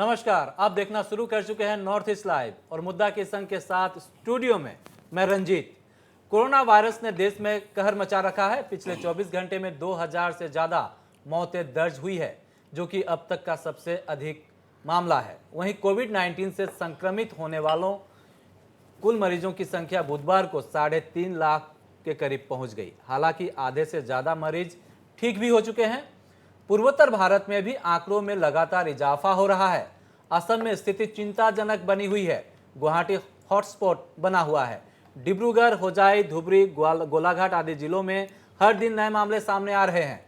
नमस्कार, आप देखना शुरू कर चुके हैं नॉर्थ ईस्ट लाइव और मुद्दा के संग के साथ स्टूडियो में मैं रंजीत। कोरोना वायरस ने देश में कहर मचा रखा है। पिछले 24 घंटे में 2000 से ज्यादा मौतें दर्ज हुई है, जो कि अब तक का सबसे अधिक मामला है। वहीं कोविड-19 से संक्रमित होने वालों कुल मरीजों की संख्या बुधवार को 3.5 लाख के करीब पहुंच गई। हालांकि आधे से ज्यादा मरीज ठीक भी हो चुके हैं। पूर्वोत्तर भारत में भी आंकड़ों में लगातार इजाफा हो रहा है। असम में स्थिति चिंताजनक बनी हुई है। गुवाहाटी हॉटस्पॉट बना हुआ है। डिब्रूगढ़, होजाई, धुबरी, गोलाघाट आदि जिलों में हर दिन नए मामले सामने आ रहे हैं।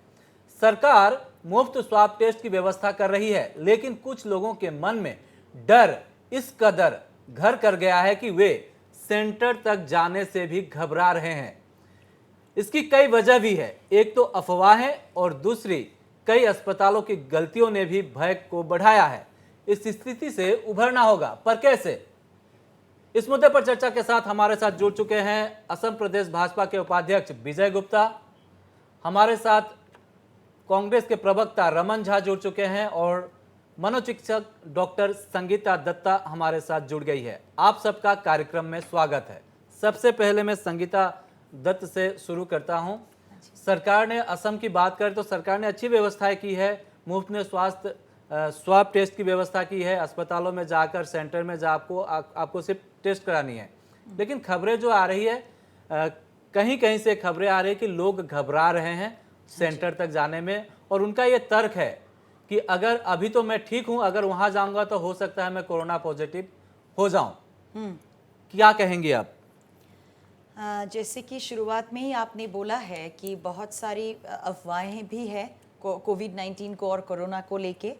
सरकार मुफ्त स्वाब टेस्ट की व्यवस्था कर रही है, लेकिन कुछ लोगों के मन में डर इस कदर घर कर गया है कि वे सेंटर तक जाने से भी घबरा रहे हैं। इसकी कई वजह भी है। एक तो अफवाहें और दूसरी कई अस्पतालों की गलतियों ने भी भय को बढ़ाया है। इस स्थिति से उभरना होगा, पर कैसे? इस मुद्दे पर चर्चा के साथ हमारे साथ जुड़ चुके हैं असम प्रदेश भाजपा के उपाध्यक्ष विजय गुप्ता, हमारे साथ कांग्रेस के प्रवक्ता रमन झा जुड़ चुके हैं और मनोचिकित्सक डॉक्टर संगीता दत्ता हमारे साथ जुड़ गई है। आप सबका कार्यक्रम में स्वागत है। सबसे पहले मैं संगीता दत्त से शुरू करता हूं। सरकार ने असम की बात करें तो सरकार ने अच्छी व्यवस्थाएं की है। मुफ्त में स्वाब टेस्ट की व्यवस्था की है। अस्पतालों में जाकर सेंटर में जा आपको सिर्फ टेस्ट करानी है। लेकिन खबरें जो आ रही है, कहीं कहीं से खबरें आ रही है कि लोग घबरा रहे हैं सेंटर तक जाने में, और उनका ये तर्क है कि अगर अभी तो मैं ठीक हूं, अगर वहां जाऊंगा तो हो सकता है मैं कोरोना पॉजिटिव हो जाऊं। क्या कहेंगे आप? जैसे कि शुरुआत में ही आपने बोला है कि बहुत सारी अफवाहें भी है कोविड-19 को और कोरोना को लेके,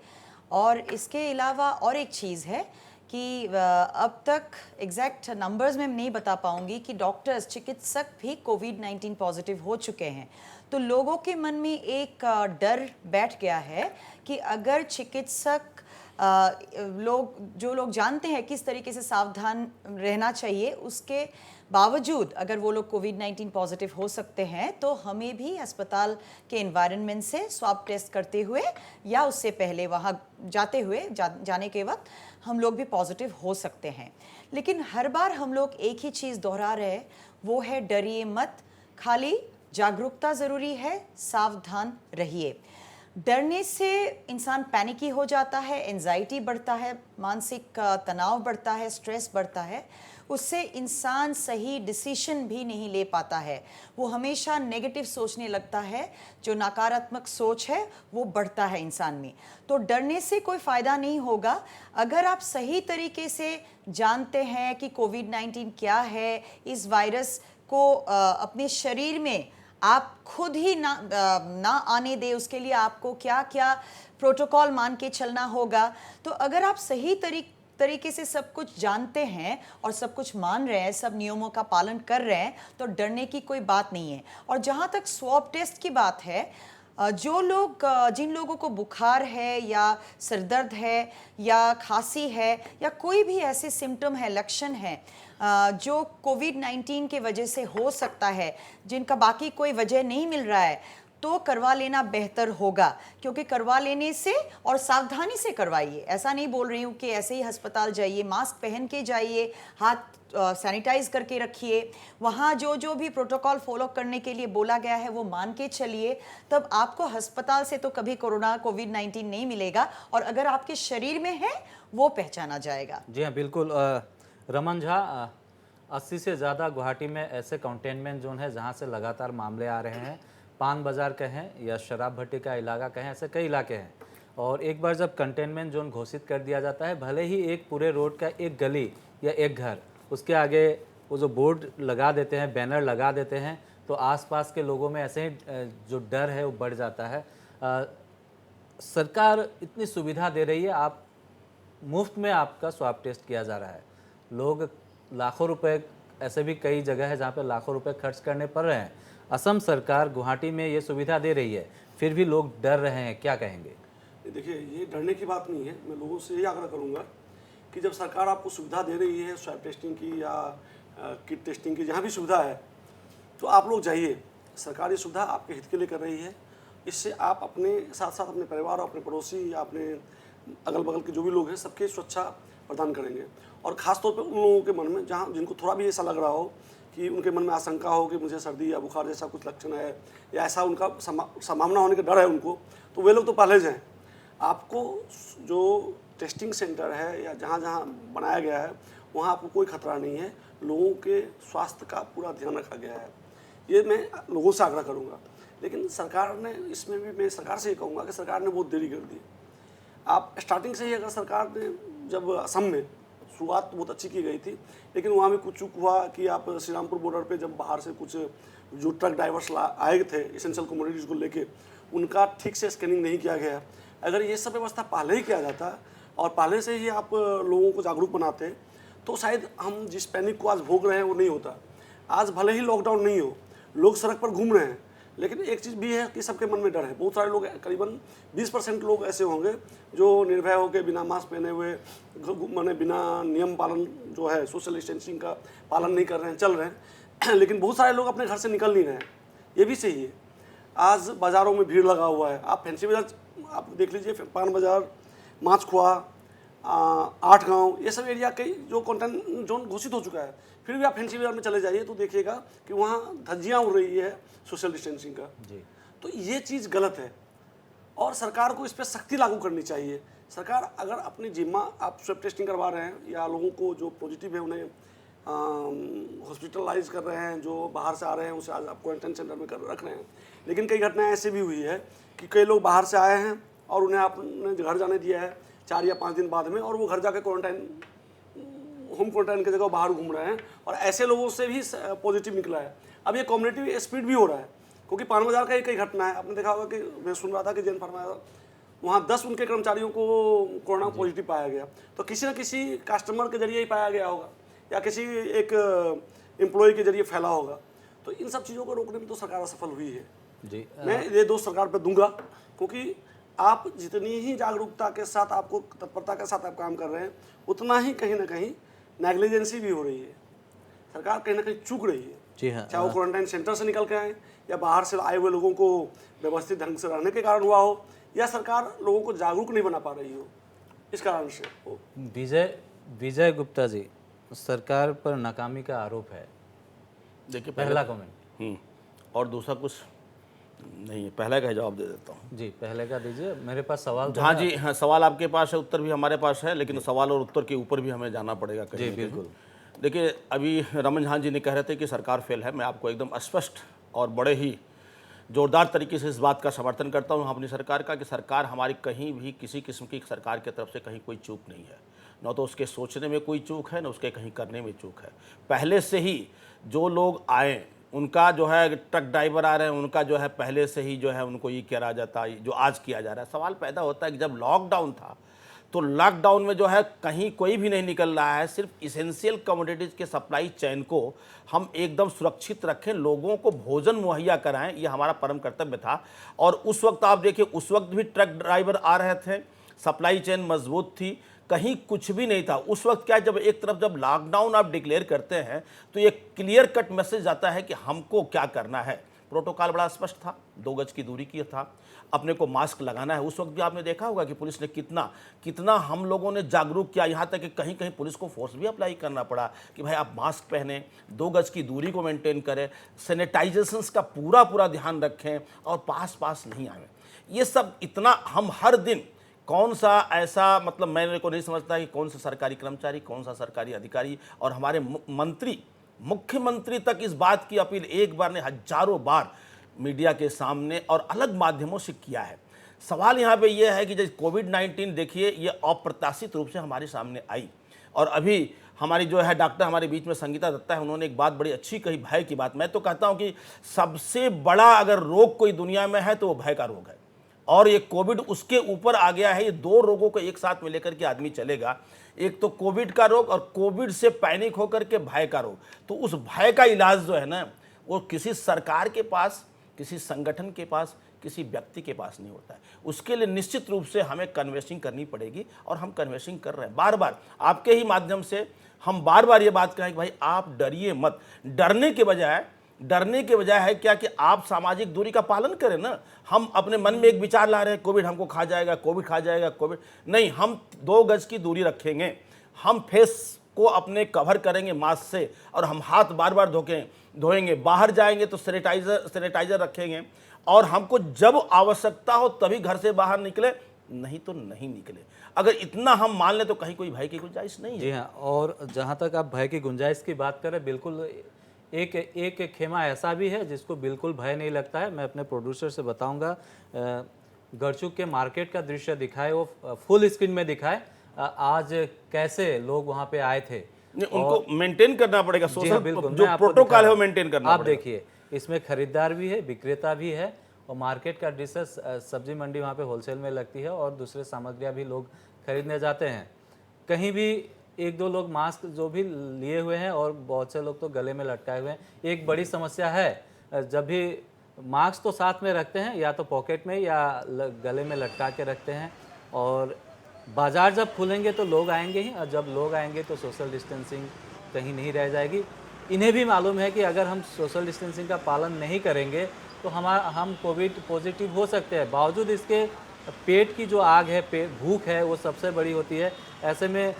और इसके अलावा और एक चीज़ है कि अब तक एग्जैक्ट नंबर्स में नहीं बता पाऊंगी कि डॉक्टर्स, चिकित्सक भी कोविड-19 पॉजिटिव हो चुके हैं। तो लोगों के मन में एक डर बैठ गया है कि अगर चिकित्सक जो लोग जानते हैं किस तरीके से सावधान रहना चाहिए, उसके बावजूद अगर वो लोग कोविड-19 पॉजिटिव हो सकते हैं, तो हमें भी अस्पताल के एनवायरनमेंट से स्वाब टेस्ट करते हुए या उससे पहले वहाँ जाते हुए जाने के वक्त हम लोग भी पॉजिटिव हो सकते हैं। लेकिन हर बार हम लोग एक ही चीज़ दोहरा रहे हैं, वो है डरिए मत, खाली जागरूकता ज़रूरी है, सावधान रहिए। डरने से इंसान पैनिकी हो जाता है, एंजाइटी बढ़ता है, मानसिक तनाव बढ़ता है, स्ट्रेस बढ़ता है। उससे इंसान सही डिसीजन भी नहीं ले पाता है। वो हमेशा नेगेटिव सोचने लगता है। जो नकारात्मक सोच है वो बढ़ता है इंसान में। तो डरने से कोई फ़ायदा नहीं होगा। अगर आप सही तरीके से जानते हैं कि कोविड-19 क्या है, इस वायरस को अपने शरीर में आप खुद ही ना आने दे, उसके लिए आपको क्या क्या प्रोटोकॉल मान के चलना होगा। तो अगर आप सही तरीके से सब कुछ जानते हैं और सब कुछ मान रहे हैं, सब नियमों का पालन कर रहे हैं, तो डरने की कोई बात नहीं है। और जहाँ तक स्वैब टेस्ट की बात है, जिन लोगों को बुखार है या सिरदर्द है या खांसी है या कोई भी ऐसे सिम्टम है, लक्षण है जो कोविड-19 के वजह से हो सकता है, जिनका बाकी कोई वजह नहीं मिल रहा है, तो करवा लेना बेहतर होगा। क्योंकि करवा लेने से, और सावधानी से करवाइए। ऐसा नहीं बोल रही हूँ कि ऐसे ही अस्पताल जाइए, मास्क पहन के जाइए, हाथ सैनिटाइज करके रखिए, वहाँ जो भी प्रोटोकॉल फॉलो करने के लिए बोला गया है वो मान के चलिए। तब आपको अस्पताल से तो कभी कोविड-19 नहीं मिलेगा, और अगर आपके शरीर में है वो पहचाना जाएगा। जी हाँ, बिल्कुल। रमन झा, 80 से ज़्यादा गुवाहाटी में ऐसे कंटेनमेंट जोन है जहाँ से लगातार मामले आ रहे हैं। पान बाज़ार कहें या शराब भट्टी का इलाका कहें, ऐसे कई इलाके हैं। और एक बार जब कंटेनमेंट जोन घोषित कर दिया जाता है, भले ही एक पूरे रोड का एक गली या एक घर, उसके आगे वो जो बोर्ड लगा देते हैं, बैनर लगा देते हैं, तो आसपास के लोगों में ऐसे ही जो डर है वो बढ़ जाता है। सरकार इतनी सुविधा दे रही है, आप मुफ्त में आपका स्वाब टेस्ट किया जा रहा है। लोग लाखों रुपए, ऐसे भी कई जगह है जहाँ पे लाखों रुपए खर्च करने पड़ रहे हैं। असम सरकार गुवाहाटी में ये सुविधा दे रही है, फिर भी लोग डर रहे हैं, क्या कहेंगे? देखिए, ये डरने की बात नहीं है। मैं लोगों से यही आग्रह करूँगा कि जब सरकार आपको सुविधा दे रही है स्वैब टेस्टिंग की या किट टेस्टिंग की, जहाँ भी सुविधा है, तो आप लोग जाइए। सरकार ये सुविधा आपके हित के लिए कर रही है। इससे आप अपने साथ साथ अपने परिवार और अपने पड़ोसी या अपने अगल बगल के जो भी लोग हैं सबके सुरक्षा प्रदान करेंगे। और ख़ास तौर पे उन लोगों के मन में जहाँ जिनको थोड़ा भी ऐसा लग रहा हो कि उनके मन में आशंका हो कि मुझे सर्दी या बुखार जैसा कुछ लक्षण है या ऐसा उनका संभावना होने का डर है उनको, तो वे लोग तो पहले जाएँ। आपको जो टेस्टिंग सेंटर है या जहाँ जहाँ बनाया गया है वहाँ आपको कोई खतरा नहीं है, लोगों के स्वास्थ्य का पूरा ध्यान रखा गया है। ये मैं लोगों से आग्रह करूँगा। लेकिन सरकार ने इसमें भी मैं सरकार से ये कहूँगा कि सरकार ने बहुत देरी कर दी। आप स्टार्टिंग से ही अगर सरकार ने जब असम में शुरुआत बहुत अच्छी की गई थी, लेकिन वहाँ भी कुछ चूक हुआ कि आप श्रीरामपुर बॉर्डर पे जब बाहर से कुछ जो ट्रक ड्राइवर्स आए थे इसेंशियल कमोडिटीज़ को लेके, उनका ठीक से स्कैनिंग नहीं किया गया। अगर ये सब व्यवस्था पहले ही किया जाता और पहले से ही आप लोगों को जागरूक बनाते तो शायद हम जिस पैनिक को आज भोग रहे हैं वो नहीं होता। आज भले ही लॉकडाउन नहीं हो, लोग सड़क पर घूम रहे हैं, लेकिन एक चीज़ भी है कि सबके मन में डर है। बहुत सारे लोग, करीबन 20% लोग ऐसे होंगे जो निर्भय होकर बिना मास्क पहने हुए, माने बिना नियम पालन जो है सोशल डिस्टेंसिंग का पालन नहीं कर रहे हैं, चल रहे हैं। लेकिन बहुत सारे लोग अपने घर से निकल नहीं रहे हैं, ये भी सही है। आज बाज़ारों में भीड़ लगा हुआ है। आप फैंसी बाज़ार आप देख लीजिए, पान बाज़ार, माछखुआ, 8 गाँव, ये सब एरिया कई जो कंटेंट जोन घोषित हो चुका है, फिर भी आप फैंसी बाज़ार में चले जाइए तो देखिएगा कि वहाँ धज्जियाँ उड़ रही है सोशल डिस्टेंसिंग का। जी। तो ये चीज़ गलत है और सरकार को इस पर सख्ती लागू करनी चाहिए। सरकार अगर अपनी जिम्मा, आप स्वैब टेस्टिंग करवा रहे हैं या लोगों को जो पॉजिटिव है उन्हें हॉस्पिटलाइज कर रहे हैं, जो बाहर से आ रहे हैं उसे आज आप क्वारंटाइन सेंटर में रख रहे हैं, लेकिन कई घटनाएं ऐसी भी हुई है कि कई लोग बाहर से आए हैं और उन्हें आपने घर जाने दिया है 4 या 5 दिन बाद में, और वो घर जाकर क्वारंटाइन, होम क्वारंटाइन की जगह बाहर घूम रहे हैं, और ऐसे लोगों से भी पॉजिटिव निकला है। अब ये कम्युनिटी स्प्रेड भी हो रहा है, क्योंकि पान बाजार का कई घटना है। आपने देखा होगा कि मैं सुन रहा था कि जैन फार्मा वहाँ 10 उनके कर्मचारियों को कोरोना पॉजिटिव पाया गया, तो किसी न किसी कस्टमर के जरिए ही पाया गया होगा या किसी एक एम्प्लॉय के जरिए फैला होगा। तो इन सब चीज़ों को रोकने में तो सरकार असफल हुई है। जी। मैं ये दोष सरकार पर दूंगा, क्योंकि आप जितनी ही जागरूकता के साथ, आपको तत्परता के साथ आप काम कर रहे हैं, उतना ही कहीं ना कहीं नेग्लिजेंसी भी हो रही है। सरकार कहीं ना कहीं चूक रही है। जी हाँ। चाहे वो क्वारंटाइन सेंटर से निकल के आए या बाहर से आए हुए लोगों को व्यवस्थित ढंग से रहने के कारण हुआ हो, या सरकार लोगों को जागरूक नहीं बना पा रही हो, इस कारण से हो। विजय गुप्ता जी, सरकार पर नाकामी का आरोप है। देखिए पहला कमेंट। और दूसरा कुछ नहीं है, पहले का जवाब दे देता हूँ। जी, पहले का दीजिए, मेरे पास सवाल हाँ जी, हाँ, सवाल आपके पास है, उत्तर भी हमारे पास है, लेकिन सवाल और उत्तर के ऊपर भी हमें जाना पड़ेगा कहीं जी बिल्कुल। देखिए, अभी रमन झा जी ने कह रहे थे कि सरकार फेल है। मैं आपको एकदम स्पष्ट और बड़े ही जोरदार तरीके से इस बात का समर्थन करता हूँ अपनी सरकार का, कि सरकार हमारी कहीं भी किसी किस्म की सरकार की तरफ से कहीं कोई चूक नहीं है। न तो उसके सोचने में कोई चूक है, न उसके कहीं करने में चूक है। पहले से ही जो लोग आए, उनका जो है ट्रक ड्राइवर आ रहे हैं, उनका जो है पहले से ही जो है उनको ये किया जाता है, जो आज किया जा रहा है। सवाल पैदा होता है कि जब लॉकडाउन था तो लॉकडाउन में जो है कहीं कोई भी नहीं निकल रहा है, सिर्फ इसेंशियल कमोडिटीज़ के सप्लाई चेन को हम एकदम सुरक्षित रखें, लोगों को भोजन मुहैया कराएं, ये हमारा परम कर्तव्य था। और उस वक्त आप देखिए, उस वक्त भी ट्रक ड्राइवर आ रहे थे, सप्लाई चेन मजबूत थी, कहीं कुछ भी नहीं था। उस वक्त क्या, जब एक तरफ जब लॉकडाउन आप डिक्लेयर करते हैं तो ये क्लियर कट मैसेज आता है कि हमको क्या करना है। प्रोटोकॉल बड़ा स्पष्ट था, 2 गज की दूरी की था, अपने को मास्क लगाना है। उस वक्त भी आपने देखा होगा कि पुलिस ने कितना हम लोगों ने जागरूक किया, यहाँ तक कि कहीं कहीं पुलिस को फोर्स भी अप्लाई करना पड़ा कि भाई आप मास्क पहने, 2 गज की दूरी को मेंटेन करें, सैनिटाइजेशंस का पूरा ध्यान रखें और पास नहीं आए। ये सब इतना हम हर दिन, कौन सा ऐसा, मतलब मैंने को नहीं समझता कि कौन सा सरकारी कर्मचारी, कौन सा सरकारी अधिकारी और हमारे मंत्री, मुख्यमंत्री तक इस बात की अपील एक बार ने हजारों बार मीडिया के सामने और अलग माध्यमों से किया है। सवाल यहाँ पे ये है कि जैसे कोविड-19 देखिए, ये अप्रत्याशित रूप से हमारे सामने आई, और अभी हमारी जो है डॉक्टर हमारे बीच में संगीता दत्ता है, उन्होंने एक बात बड़ी अच्छी कही, भय की बात। मैं तो कहता हूँ कि सबसे बड़ा अगर रोग कोई दुनिया में है तो वो भय का रोग है, और ये कोविड उसके ऊपर आ गया है। ये 2 रोगों को एक साथ में लेकर के आदमी चलेगा, एक तो कोविड का रोग और कोविड से पैनिक होकर के भय का रोग। तो उस भय का इलाज जो है ना, वो किसी सरकार के पास, किसी संगठन के पास, किसी व्यक्ति के पास नहीं होता है। उसके लिए निश्चित रूप से हमें कन्वेंसिंग करनी पड़ेगी, और हम कन्वेंसिंग कर रहे हैं। बार आपके ही माध्यम से हम बार ये बात कहें कि भाई आप डरिए मत। डरने के बजाय डरने के बजाय है क्या कि आप सामाजिक दूरी का पालन करें ना। हम अपने मन में एक विचार ला रहे हैं कोविड हमको खा जाएगा, कोविड खा जाएगा, कोविड नहीं, हम 2 गज की दूरी रखेंगे, हम फेस को अपने कवर करेंगे मास्क से, और हम हाथ बार बार धोएंगे, बाहर जाएंगे तो सैनिटाइजर रखेंगे, और हमको जब आवश्यकता हो तभी घर से बाहर निकले, नहीं तो नहीं निकले। अगर इतना हम मान लें तो कहीं कोई भय की गुंजाइश नहीं है। जी हाँ, और जहाँ तक आप भय की गुंजाइश की बात करें, बिल्कुल एक खेमा ऐसा भी है जिसको बिल्कुल भय नहीं लगता है। मैं अपने प्रोड्यूसर से बताऊंगा, गरचुक के मार्केट का दृश्य दिखाए, वो फुल स्क्रीन में दिखाए आज कैसे लोग वहाँ पे आए थे। उनको मेंटेन करना पड़ेगा, जी हाँ, सोशल बिल्कुल, जो मैं आपको प्रोटोकॉल है दिखा वो रहा मेंटेन हूँ। करना आप पड़ेगा। देखिए, इसमें खरीदार भी है, विक्रेता भी है, और मार्केट का दृश्य, सब्जी मंडी वहाँ पे होलसेल में लगती है और दूसरे सामग्रियाँ भी लोग खरीदने जाते हैं। कहीं भी 1-2 लोग मास्क जो भी लिए हुए हैं, और बहुत से लोग तो गले में लटकाए हुए हैं। एक बड़ी समस्या है, जब भी मास्क तो साथ में रखते हैं, या तो पॉकेट में या गले में लटका के रखते हैं, और बाजार जब खुलेंगे तो लोग आएंगे ही, और जब लोग आएंगे तो सोशल डिस्टेंसिंग कहीं नहीं रह जाएगी। इन्हें भी मालूम है कि अगर हम सोशल डिस्टेंसिंग का पालन नहीं करेंगे तो हम कोविड पॉजिटिव हो सकते हैं। बावजूद इसके पेट की जो आग है, भूख है, वो सबसे बड़ी होती है। ऐसे में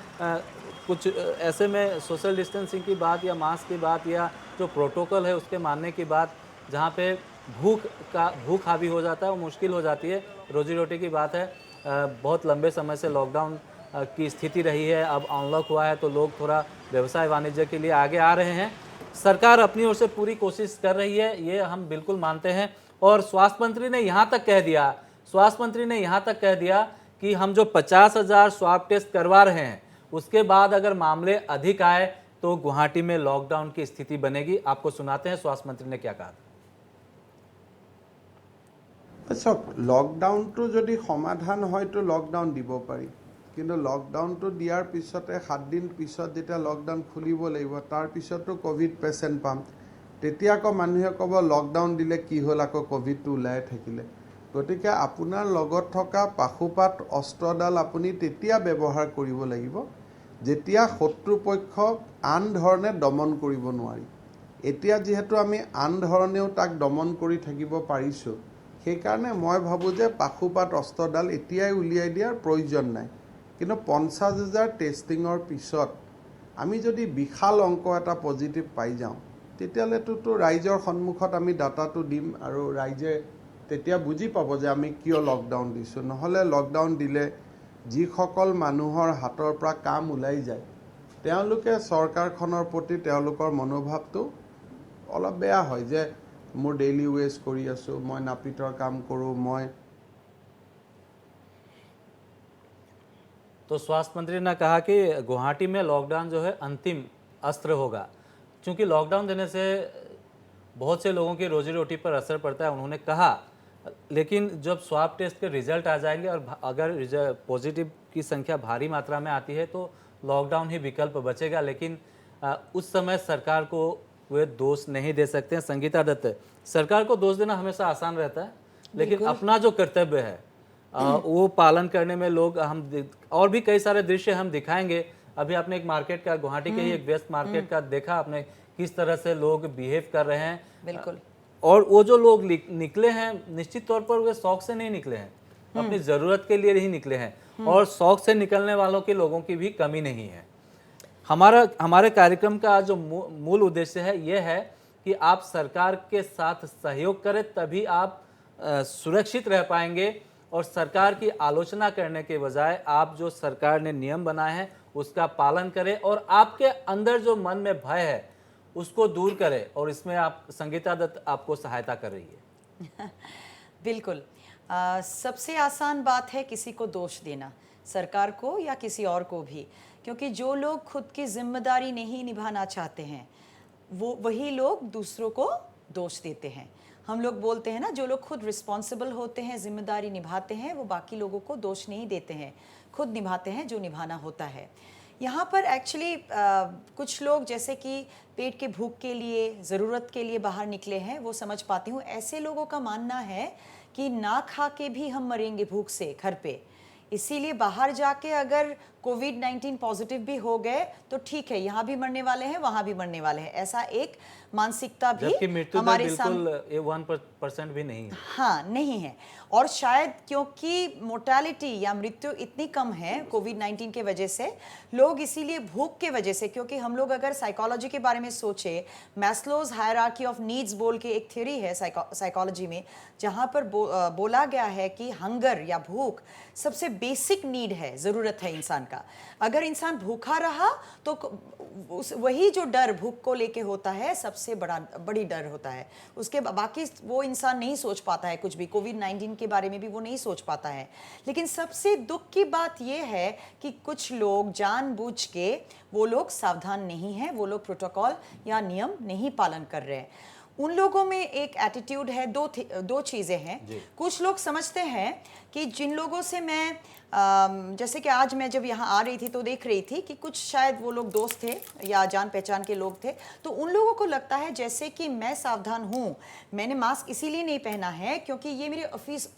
ऐसे में सोशल डिस्टेंसिंग की बात, या मास्क की बात, या जो प्रोटोकॉल है उसके मानने की बात, जहाँ पे भूख हावी हो जाता है, वो मुश्किल हो जाती है। रोजी रोटी की बात है, बहुत लंबे समय से लॉकडाउन की स्थिति रही है, अब अनलॉक हुआ है तो लोग थोड़ा व्यवसाय वाणिज्य के लिए आगे आ रहे हैं। सरकार अपनी ओर से पूरी कोशिश कर रही है, ये हम बिल्कुल मानते हैं। और स्वास्थ्य मंत्री ने यहाँ तक कह दिया कि हम जो 50,000 स्वाब टेस्ट करवा रहे हैं, उसके बाद अगर मामले अधिक आए तो गुवाहाटी में लॉकडाउन की स्थिति बनेगी। आपको सुनाते हैं स्वास्थ्य मंत्री ने क्या कहा। চাওক, লকডাউনটো যদি সমাধান হয় তো লকডাউন দিব পাৰি, কিন্তু লকডাউনটো দিয়াৰ পিছতে 7 দিন পিছত যেতিয়া লকডাউন খুলিব লাগিব, তাৰ পিছতো কোভিড পেচেণ্ট পাম, তেতিয়া আকৌ মানুহে ক'ব লকডাউন দিলে কি হ'ল, আকৌ কোভিডটো ওলাই থাকিলে। গতিকে আপোনাৰ লগত থকা পাশুপাত অস্ত্ৰডাল আপুনি তেতিয়া ব্যৱহাৰ কৰিব লাগিব যেতিয়া শত্ৰুপক্ষক আন ধৰণে দমন কৰিব নোৱাৰি। এতিয়া যিহেতু আমি আন ধৰণেও তাক দমন কৰি থাকিব পাৰিছোঁ, সেইকাৰণে মই ভাবোঁ যে পাশুপাত অস্ত্ৰডাল এতিয়াই উলিয়াই দিয়াৰ প্ৰয়োজন নাই। কিন্তু 50,000 টেষ্টিঙৰ পিছত আমি যদি বিশাল অংক এটা পজিটিভ পাই যাওঁ, তেতিয়াহ'লেতো ৰাইজৰ সন্মুখত আমি ডাটাটো দিম, আৰু ৰাইজে তেতিয়া বুজি পাব যে আমি কিয় লকডাউন দিছোঁ। নহ'লে লকডাউন দিলে যিসকল মানুহৰ হাতৰ পৰা কাম ওলাই যায়, তেওঁলোকে চৰকাৰখনৰ প্ৰতি তেওঁলোকৰ মনোভাৱটো অলপ বেয়া হয়, যে মোৰ ডেইলি ৱেজ কৰি আছোঁ, মই নাপিতৰ কাম কৰোঁ, মই। तो स्वास्थ्य मंत्री ने कहा कि गुवाहाटी में लॉकडाउन जो है अंतिम अस्त्र होगा, क्योंकि लॉकडाउन देने से बहुत से लोगों की रोजी रोटी पर असर पड़ता है, उन्होंने कहा। लेकिन जब स्वाब टेस्ट के रिजल्ट आ जाएंगे और अगर पॉजिटिव की संख्या भारी मात्रा में आती है तो लॉकडाउन ही विकल्प बचेगा। लेकिन उस समय सरकार को वे दोष नहीं दे सकते हैं। संगीता दत्त, सरकार को दोष देना हमेशा आसान रहता है, लेकिन अपना जो कर्तव्य है वो पालन करने में लोग और भी कई सारे दृश्य हम दिखाएंगे। अभी आपने एक मार्केट का, गुवाहाटी के ही एक व्यस्त मार्केट का देखा आपने, किस तरह से लोग बिहेव कर रहे हैं। बिल्कुल। और वो जो लोग निकले हैं, निश्चित तौर पर वे शौक से नहीं निकले हैं, अपनी ज़रूरत के लिए ही निकले हैं, और शौक से निकलने वालों के लोगों की भी कमी नहीं है। हमारे कार्यक्रम का जो मूल उद्देश्य है ये है कि आप सरकार के साथ सहयोग करें, तभी आप सुरक्षित रह पाएंगे। और सरकार की आलोचना करने के बजाय आप जो सरकार ने नियम बनाए हैं उसका पालन करें, और आपके अंदर जो मन में भय है उसको दूर करें। और इसमें आप, संगीता दत्त आपको सहायता कर रही है। बिल्कुल। सबसे आसान बात है किसी को दोष देना, सरकार को या किसी और को भी, क्योंकि जो लोग खुद की जिम्मेदारी नहीं निभाना चाहते हैं वही लोग दूसरों को दोष देते हैं। हम लोग बोलते हैं ना, जो लोग खुद रिस्पॉन्सिबल होते हैं, जिम्मेदारी निभाते हैं, वो बाकी लोगों को दोष नहीं देते हैं, खुद निभाते हैं जो निभाना होता है। यहाँ पर एक्चुअली कुछ लोग जैसे कि पेट के भूख के लिए, ज़रूरत के लिए बाहर निकले हैं, वो समझ पाती हूँ। ऐसे लोगों का मानना है कि ना खा के भी हम मरेंगे भूख से घर पे, इसीलिए बाहर जाके अगर कोविड-19 पॉजिटिव भी हो गए तो ठीक है, यहाँ भी मरने वाले हैं, वहाँ भी मरने वाले हैं, ऐसा एक मानसिकता जबकि भी मृत्यु दर हमारे बिल्कुल 1% भी नहीं है। हाँ, नहीं है। और शायद क्योंकि मोर्टेलिटी या मृत्यु इतनी कम है कोविड-19 के वजह से, लोग इसीलिए भूख के वजह से, क्योंकि हम लोग अगर साइकोलॉजी के बारे में सोचे, मैस्लोज हायरार्की ऑफ नीड्स बोल के एक थ्योरी है साइकोलॉजी में, जहाँ पर बोला गया है कि हंगर या भूख सबसे बेसिक नीड है, ज़रूरत है इंसान का। अगर इंसान भूखा रहा तो वही जो डर भूख को लेके होता है सबसे बड़ी डर होता है। उसके बाकी वो इंसान नहीं सोच पाता है कुछ भी, कोविड-19 के बारे में भी वो नहीं सोच पाता है। लेकिन सबसे दुख की बात ये है कि कुछ लोग जानबूझ के वो लोग सावधान नहीं हैं, वो लोग प्रोटोकॉल या नियम नहीं पालन कर रहे हैं। उन लोगों में एक एटीट्यूड है, दो चीज़ें हैं। कुछ लोग समझते हैं कि जिन लोगों से मैं जैसे कि आज मैं जब यहाँ आ रही थी तो देख रही थी कि कुछ शायद वो लोग दोस्त थे या जान पहचान के लोग थे, तो उन लोगों को लगता है जैसे कि मैं सावधान हूँ, मैंने मास्क इसीलिए नहीं पहना है क्योंकि ये मेरे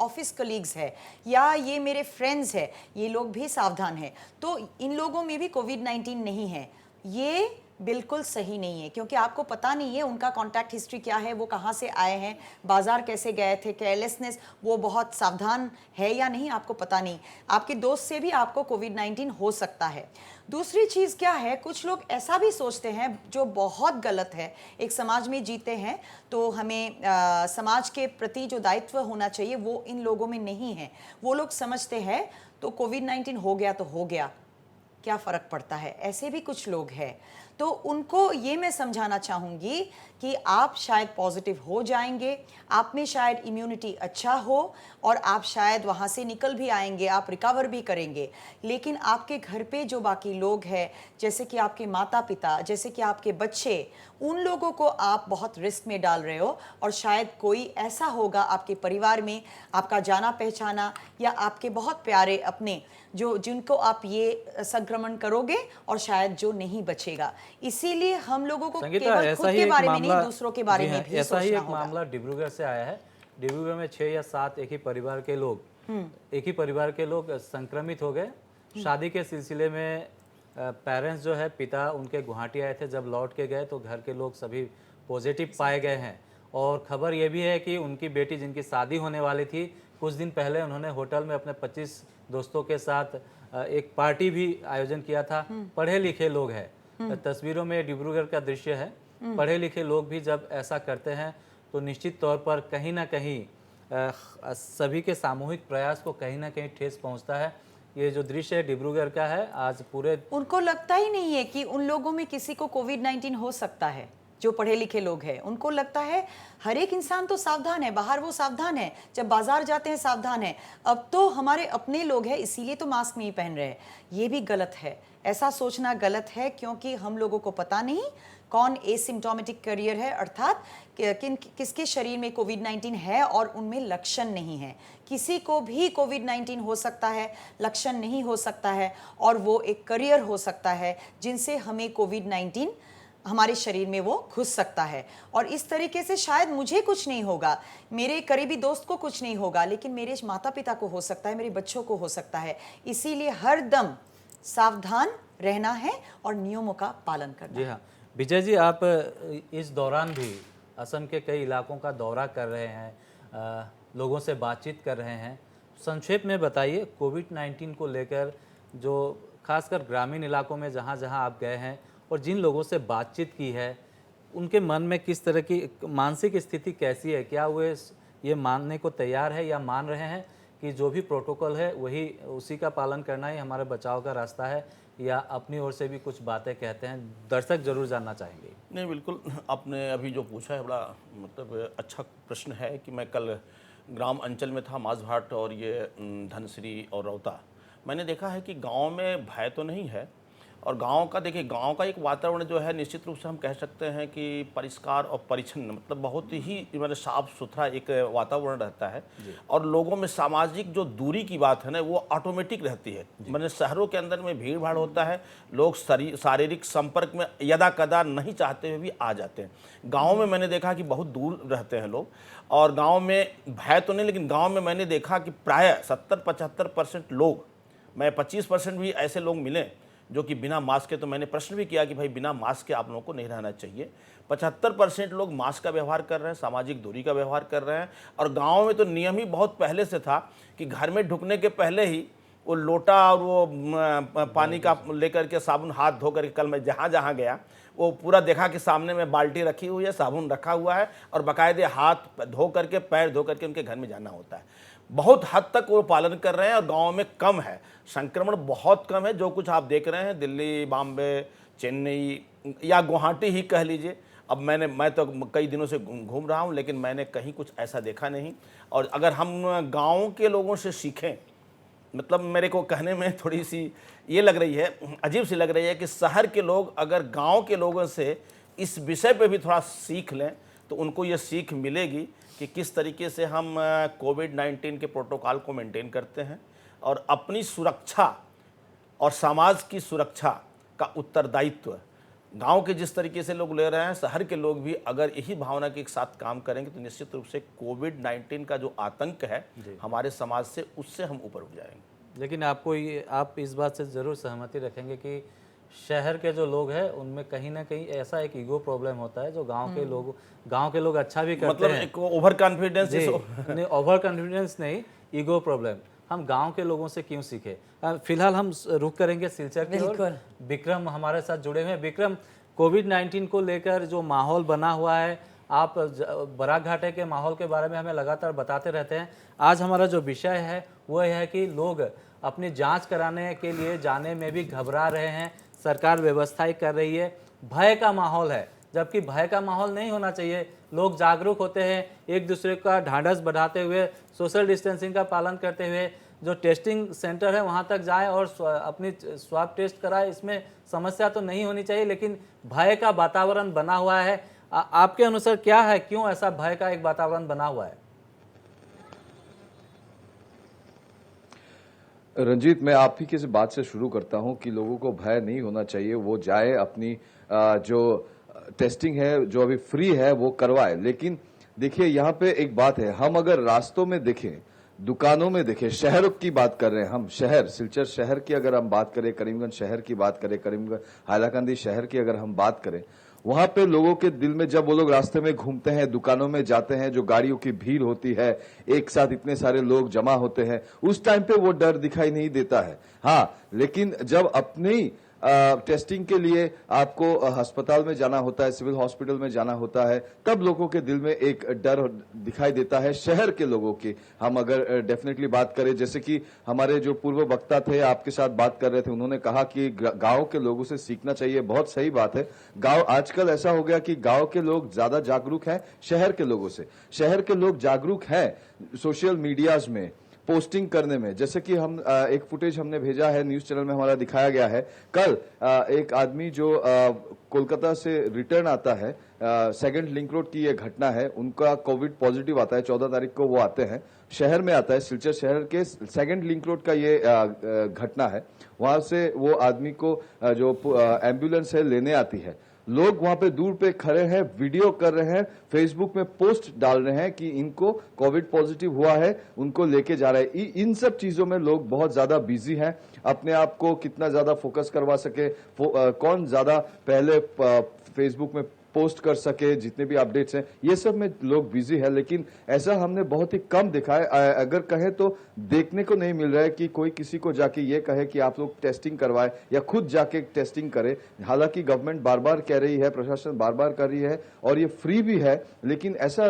ऑफिस कलीग्स है या ये मेरे फ्रेंड्स है, ये लोग भी सावधान हैं, तो इन लोगों में भी कोविड-19 नहीं है। ये बिल्कुल सही नहीं है, क्योंकि आपको पता नहीं है उनका कॉन्टैक्ट हिस्ट्री क्या है, वो कहाँ से आए हैं, बाजार कैसे गए थे, केयरलेसनेस, वो बहुत सावधान है या नहीं आपको पता नहीं। आपके दोस्त से भी आपको कोविड-19 हो सकता है। दूसरी चीज़ क्या है, कुछ लोग ऐसा भी सोचते हैं जो बहुत गलत है। एक समाज में जीते हैं तो हमें समाज के प्रति जो दायित्व होना चाहिए वो इन लोगों में नहीं है। वो लोग समझते हैं तो कोविड-19 हो गया तो हो गया, क्या फ़र्क पड़ता है, ऐसे भी कुछ लोग हैं। तो उनको ये मैं समझाना चाहूँगी कि आप शायद पॉजिटिव हो जाएंगे, आप में शायद इम्यूनिटी अच्छा हो और आप शायद वहाँ से निकल भी आएंगे, आप रिकवर भी करेंगे, लेकिन आपके घर पे जो बाकी लोग हैं, जैसे कि आपके माता पिता, जैसे कि आपके बच्चे, उन लोगों को आप बहुत रिस्क में डाल रहे हो। और शायद कोई ऐसा होगा आपके परिवार में, आपका जाना पहचाना या आपके बहुत प्यारे अपने, जिनको आप ये संक्रमण करोगे और शायद जो नहीं बचेगा। इसीलिए हम लोगों को केवल खुद के बारे में नहीं, दूसरों के बारे में भी ऐसा ही सोचना एक होगा। मामला डिब्रूगढ़ से आया है। डिब्रूगढ़ में 6 या 7 एक ही परिवार के लोग संक्रमित हो गए। शादी के सिलसिले में पेरेंट्स जो है, पिता उनके गुवाहाटी आए थे, जब लौट के गए तो घर के लोग सभी पॉजिटिव पाए गए हैं। और खबर ये भी है कि उनकी बेटी जिनकी शादी होने वाली थी, कुछ दिन पहले उन्होंने होटल में अपने 25 दोस्तों के साथ एक पार्टी भी आयोजन किया था। पढ़े लिखे लोग हैं, तस्वीरों में डिब्रूगढ़ का दृश्य है। पढ़े लिखे लोग भी जब ऐसा करते हैं तो निश्चित तौर पर कहीं ना कहीं सभी के सामूहिक प्रयास को कहीं ना कहीं ठेस पहुंचता है। ये जो दृश्य है डिब्रूगढ़ का है, आज पूरे उनको लगता ही नहीं है कि उन लोगों में किसी को कोविड-19 हो सकता है। जो पढ़े लिखे लोग हैं उनको लगता है हर एक इंसान तो सावधान है, बाहर वो सावधान है, जब बाजार जाते हैं सावधान है, अब तो हमारे अपने लोग हैं इसीलिए तो मास्क नहीं पहन रहे हैं। ये भी गलत है, ऐसा सोचना गलत है, क्योंकि हम लोगों को पता नहीं कौन एसिम्प्टोमेटिक कैरियर है, अर्थात किसके शरीर में कोविड-19 है और उनमें लक्षण नहीं है। किसी को भी कोविड-19 हो सकता है, लक्षण नहीं हो सकता है, और वो एक कैरियर हो सकता है जिनसे हमें कोविड-19 हमारे शरीर में वो घुस सकता है। और इस तरीके से शायद मुझे कुछ नहीं होगा, मेरे करीबी दोस्त को कुछ नहीं होगा, लेकिन मेरे माता पिता को हो सकता है, मेरे बच्चों को हो सकता है। इसीलिए हर दम सावधान रहना है और नियमों का पालन करना। जी हाँ विजय जी, आप इस दौरान भी असम के कई इलाकों का दौरा कर रहे हैं, लोगों से बातचीत कर रहे हैं। संक्षेप में बताइए कोविड-19 को लेकर, जो खासकर ग्रामीण इलाकों में जहाँ जहाँ आप गए हैं और जिन लोगों से बातचीत की है, उनके मन में किस तरह की मानसिक स्थिति कैसी है? क्या वे ये मानने को तैयार है या मान रहे हैं कि जो भी प्रोटोकॉल है वही उसी का पालन करना ही हमारे बचाव का रास्ता है, या अपनी ओर से भी कुछ बातें कहते हैं? दर्शक जरूर जानना चाहेंगे। नहीं, बिल्कुल आपने अभी जो पूछा है बड़ा मतलब अच्छा प्रश्न है कि मैं कल ग्राम अंचल में था, माझभाट और ये धनसिरी और रौता। मैंने देखा है कि गांव में भय तो नहीं है, और गांव का देखिए, गांव का एक वातावरण जो है निश्चित रूप से हम कह सकते हैं कि परिष्कार और परिच्छन्न, मतलब बहुत ही मतलब साफ सुथरा एक वातावरण रहता है, और लोगों में सामाजिक जो दूरी की बात है ना वो ऑटोमेटिक रहती है। मतलब शहरों के अंदर में भीड़ भाड़ होता है, लोग शारीरिक संपर्क में यदा कदा नहीं चाहते हुए भी आ जाते हैं। गाँव में मैंने देखा कि बहुत दूर रहते हैं लोग, और गाँव में भय तो नहीं, लेकिन गाँव में मैंने देखा कि प्रायः 70-75% लोग मैं 25% भी ऐसे लोग मिले जो कि बिना मास्क के, तो मैंने प्रश्न भी किया कि भाई बिना मास्क के आप लोगों को नहीं रहना चाहिए। 75% लोग मास्क का व्यवहार कर रहे हैं, सामाजिक दूरी का व्यवहार कर रहे हैं। और गाँव में तो नियम ही बहुत पहले से था कि घर में ढुकने के पहले ही वो लोटा और वो पानी का लेकर के साबुन हाथ धो करके, कल मैं जहाँ जहाँ गया वो पूरा देखा कि सामने में बाल्टी रखी हुई है, साबुन रखा हुआ है और बाकायदे हाथ धो करके, पैर धो करके उनके घर में जाना होता है। बहुत हद तक वो पालन कर रहे हैं और गांव में कम है, संक्रमण बहुत कम है। जो कुछ आप देख रहे हैं दिल्ली, बॉम्बे, चेन्नई या गुवाहाटी ही कह लीजिए, अब मैं तो कई दिनों से घूम रहा हूं, लेकिन मैंने कहीं कुछ ऐसा देखा नहीं। और अगर हम गाँव के लोगों से सीखें, मतलब मेरे को कहने में थोड़ी सी ये लग रही है, अजीब सी लग रही है कि शहर के लोग अगर गांव के लोगों से इस विषय पे भी थोड़ा सीख लें तो उनको ये सीख मिलेगी कि किस तरीके से हम कोविड-19 के प्रोटोकॉल को मेंटेन करते हैं और अपनी सुरक्षा और समाज की सुरक्षा का उत्तरदायित्व गांव के जिस तरीके से लोग ले रहे हैं, शहर के लोग भी अगर यही भावना के साथ काम करेंगे तो निश्चित रूप से कोविड-19 का जो आतंक है हमारे समाज से, उससे हम ऊपर उठ जाएंगे। लेकिन आप इस बात से ज़रूर सहमति रखेंगे कि शहर के जो लोग हैं उनमें कहीं ना कहीं ऐसा एक ईगो प्रॉब्लम होता है जो गांव के लोग अच्छा भी करते मतलब हैं। एक ओवर कॉन्फिडेंस, नहीं, ओवर कॉन्फिडेंस नहीं, ईगो प्रॉब्लम। हम गांव के लोगों से क्यों सीखे। फिलहाल हम रुक करेंगे सिलचर की ओर। विक्रम हमारे साथ जुड़े हुए हैं। विक्रम, कोविड-19 को लेकर जो माहौल बना हुआ है, आप बराघाटे के माहौल के बारे में हमें लगातार बताते रहते हैं। आज हमारा जो विषय है वो है कि लोग अपनी जांच कराने के लिए जाने में भी घबरा रहे हैं, सरकार व्यवस्थाएं कर रही है, भय का माहौल है, जबकि भय का माहौल नहीं होना चाहिए। लोग जागरूक होते हैं, एक दूसरे का ढांढस बढ़ाते हुए, सोशल डिस्टेंसिंग का पालन करते हुए जो टेस्टिंग सेंटर है वहाँ तक जाए और अपनी स्वाब टेस्ट कराए। इसमें समस्या तो नहीं होनी चाहिए, लेकिन भय का वातावरण बना हुआ है। आपके अनुसार क्या है, क्यों ऐसा भय का एक वातावरण बना हुआ है? रंजीत, मैं आप ही किसी बात से शुरू करता हूं कि लोगों को भय नहीं होना चाहिए, वो जाए अपनी जो टेस्टिंग है जो अभी फ्री है वो करवाए। लेकिन देखिए यहाँ पे एक बात है, हम अगर रास्तों में देखें, दुकानों में देखें, शहरों की बात कर रहे हैं हम, शहर सिलचर शहर की अगर हम बात करें, करीमगंज शहर की बात करें, करीमगंज हाइलाकांदी शहर की अगर हम बात करें, वहां पे लोगों के दिल में जब वो लोग रास्ते में घूमते हैं, दुकानों में जाते हैं, जो गाड़ियों की भीड़ होती है, एक साथ इतने सारे लोग जमा होते हैं, उस टाइम पे वो डर दिखाई नहीं देता है। हाँ, लेकिन जब अपनी टेस्टिंग के लिए आपको अस्पताल में जाना होता है, सिविल हॉस्पिटल में जाना होता है, तब लोगों के दिल में एक डर दिखाई देता है। शहर के लोगों की हम अगर डेफिनेटली बात करें, जैसे कि हमारे जो पूर्व वक्ता थे आपके साथ बात कर रहे थे, उन्होंने कहा कि गांव के लोगों से सीखना चाहिए। बहुत सही बात है। गांव आजकल ऐसा हो गया कि गांव के लोग ज्यादा जागरूक हैं शहर के लोगों से। शहर के लोग जागरूक हैं सोशल मीडियाज में पोस्टिंग करने में। जैसे कि हम एक फुटेज हमने भेजा है, न्यूज चैनल में हमारा दिखाया गया है। कल एक आदमी जो कोलकाता से रिटर्न आता है, सेकंड लिंक रोड की ये घटना है, उनका कोविड पॉजिटिव आता है, 14 तारीख को वो आते हैं, शहर में आता है, सिलचर शहर के सेकंड लिंक रोड का ये घटना है। वहां से वो आदमी को जो एम्बुलेंस है लेने आती है, लोग वहां पे दूर पे खड़े हैं, वीडियो कर रहे हैं, फेसबुक में पोस्ट डाल रहे हैं कि इनको कोविड पॉजिटिव हुआ है, उनको लेके जा रहे हैं। इन सब चीजों में लोग बहुत ज्यादा बिजी हैं। अपने आप को कितना ज्यादा फोकस करवा सके, कौन ज्यादा पहले फेसबुक में पोस्ट कर सके, जितने भी अपडेट्स हैं, ये सब में लोग बिजी है। लेकिन ऐसा हमने बहुत ही कम देखा है। अगर कहें तो देखने को नहीं मिल रहा है कि कोई किसी को जाके ये कहे कि आप लोग टेस्टिंग करवाए या खुद जाके टेस्टिंग करे। हालांकि गवर्नमेंट बार बार कह रही है, प्रशासन बार बार कर रही है और ये फ्री भी है, लेकिन ऐसा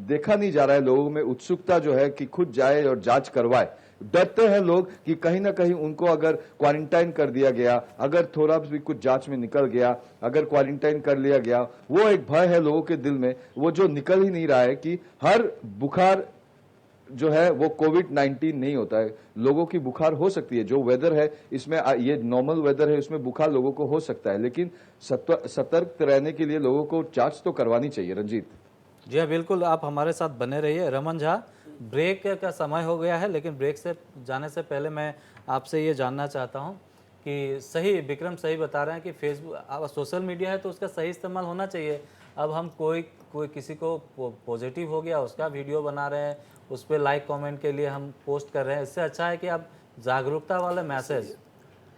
देखा नहीं जा रहा है लोगों में उत्सुकता जो है कि खुद जाए और जांच करवाए। डरते हैं लोग कि कहीं ना कहीं उनको अगर क्वारंटाइन कर दिया गया, अगर थोड़ा भी कुछ जांच में निकल गया, अगर क्वारंटाइन कर लिया गया, वो एक भय है लोगों के दिल में, वो जो निकल ही नहीं रहा है कि हर बुखार जो है वो कोविड-19 नहीं होता है। लोगों की बुखार हो सकती है, जो वेदर है इसमें, ये नॉर्मल वेदर है, उसमें बुखार लोगों को हो सकता है, लेकिन सतर्क रहने के लिए लोगों को जांच तो करवानी चाहिए। रंजीत जी हाँ, बिल्कुल, आप हमारे साथ बने रहिए। रमन झा, ब्रेक का समय हो गया है, लेकिन ब्रेक से जाने से पहले मैं आपसे ये जानना चाहता हूँ कि सही, विक्रम सही बता रहे हैं कि फेसबुक, अब सोशल मीडिया है तो उसका सही इस्तेमाल होना चाहिए। अब हम कोई किसी को पॉजिटिव हो गया, उसका वीडियो बना रहे हैं, उस पर लाइक कमेंट के लिए हम पोस्ट कर रहे हैं। इससे अच्छा है कि आप जागरूकता वाले मैसेज,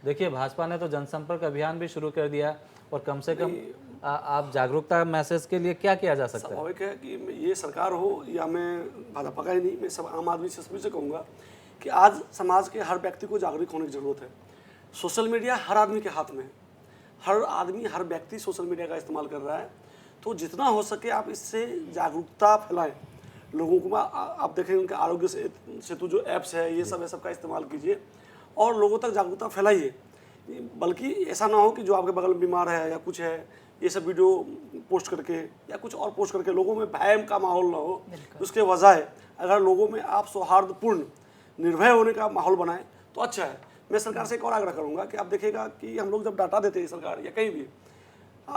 देखिए भाजपा ने तो जनसंपर्क अभियान भी शुरू कर दिया, और कम से कम आप जागरूकता मैसेज के लिए क्या किया जा सकता है? स्वाभाविक है कि ये सरकार हो या मैं भाजपा का ही नहीं, मैं सब आम आदमी से सभी से कहूँगा कि आज समाज के हर व्यक्ति को जागरूक होने की ज़रूरत है। सोशल मीडिया हर आदमी के हाथ में है, हर आदमी हर व्यक्ति सोशल मीडिया का इस्तेमाल कर रहा है, तो जितना हो सके आप इससे जागरूकता फैलाएं लोगों को। आप देखें उनके आरोग्य सेतु जो ऐप्स है ये सब का इस्तेमाल कीजिए और लोगों तक जागरूकता फैलाइए। बल्कि ऐसा ना हो कि जो आपके बगल में बीमार है या कुछ है ये सब वीडियो पोस्ट करके या कुछ और पोस्ट करके लोगों में भय का माहौल ना हो। उसके बजाय अगर लोगों में आप सौहार्दपूर्ण निर्भय होने का माहौल बनाएं तो अच्छा है। मैं सरकार से एक और आग्रह करूंगा कि आप देखिएगा कि हम लोग जब डाटा देते हैं सरकार या कहीं भी,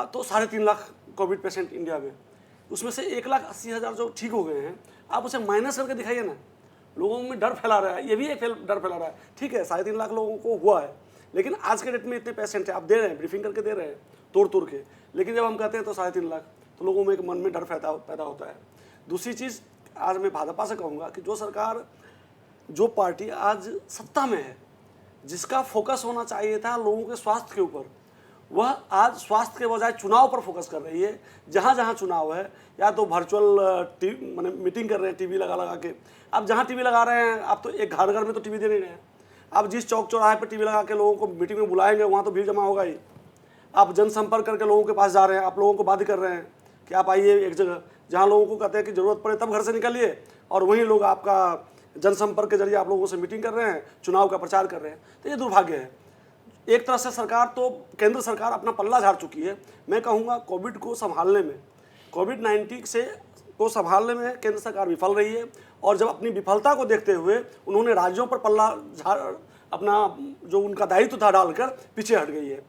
तो 3.5 लाख कोविड पेशेंट इंडिया में, उसमें से 1,80,000 जो ठीक हो गए हैं, आप उसे माइनस करके दिखाइए ना। लोगों में डर फैला रहा है, ये भी एक डर फैला रहा है। ठीक है 3.5 लाख लोगों को हुआ है, लेकिन आज के डेट में इतने पेशेंट है, आप दे रहे हैं, ब्रीफिंग करके दे रहे हैं तोड़ के, लेकिन जब हम कहते हैं तो 3.5 लाख, तो लोगों में एक मन में डर पैदा होता है। दूसरी चीज़, आज मैं भाजपा से कहूँगा कि जो सरकार, जो पार्टी आज सत्ता में है, जिसका फोकस होना चाहिए था लोगों के स्वास्थ्य के ऊपर, वह आज स्वास्थ्य के बजाय चुनाव पर फोकस कर रही है। जहाँ जहाँ चुनाव है, या तो वर्चुअल मैंने मीटिंग कर रहे हैं टीवी लगा के। आप जहाँ टीवी लगा रहे हैं, आप तो एक घर में तो टीवी दे नहीं रहे हैं। आप जिस चौक चौराहे पर टीवी लगा के लोगों को मीटिंग में बुलाएंगे, वहाँ तो भीड़ जमा होगा ही। आप जनसंपर्क करके लोगों के पास जा रहे हैं, आप लोगों को बाध्य कर रहे हैं कि आप आइए एक जगह जहाँ लोगों को कहते हैं कि ज़रूरत पड़े तब घर से निकलिए, और वहीं लोग आपका जनसंपर्क के जरिए आप लोगों से मीटिंग कर रहे हैं, चुनाव का प्रचार कर रहे हैं। तो ये दुर्भाग्य है। एक तरह से सरकार तो, केंद्र सरकार अपना पल्ला झाड़ चुकी है। मैं कहूँगा कोविड को संभालने में, कोविड-19 को संभालने में केंद्र सरकार विफल रही है, और जब अपनी विफलता को देखते हुए उन्होंने राज्यों पर पल्ला झाड़, अपना जो उनका दायित्व था डालकर पीछे हट गई है।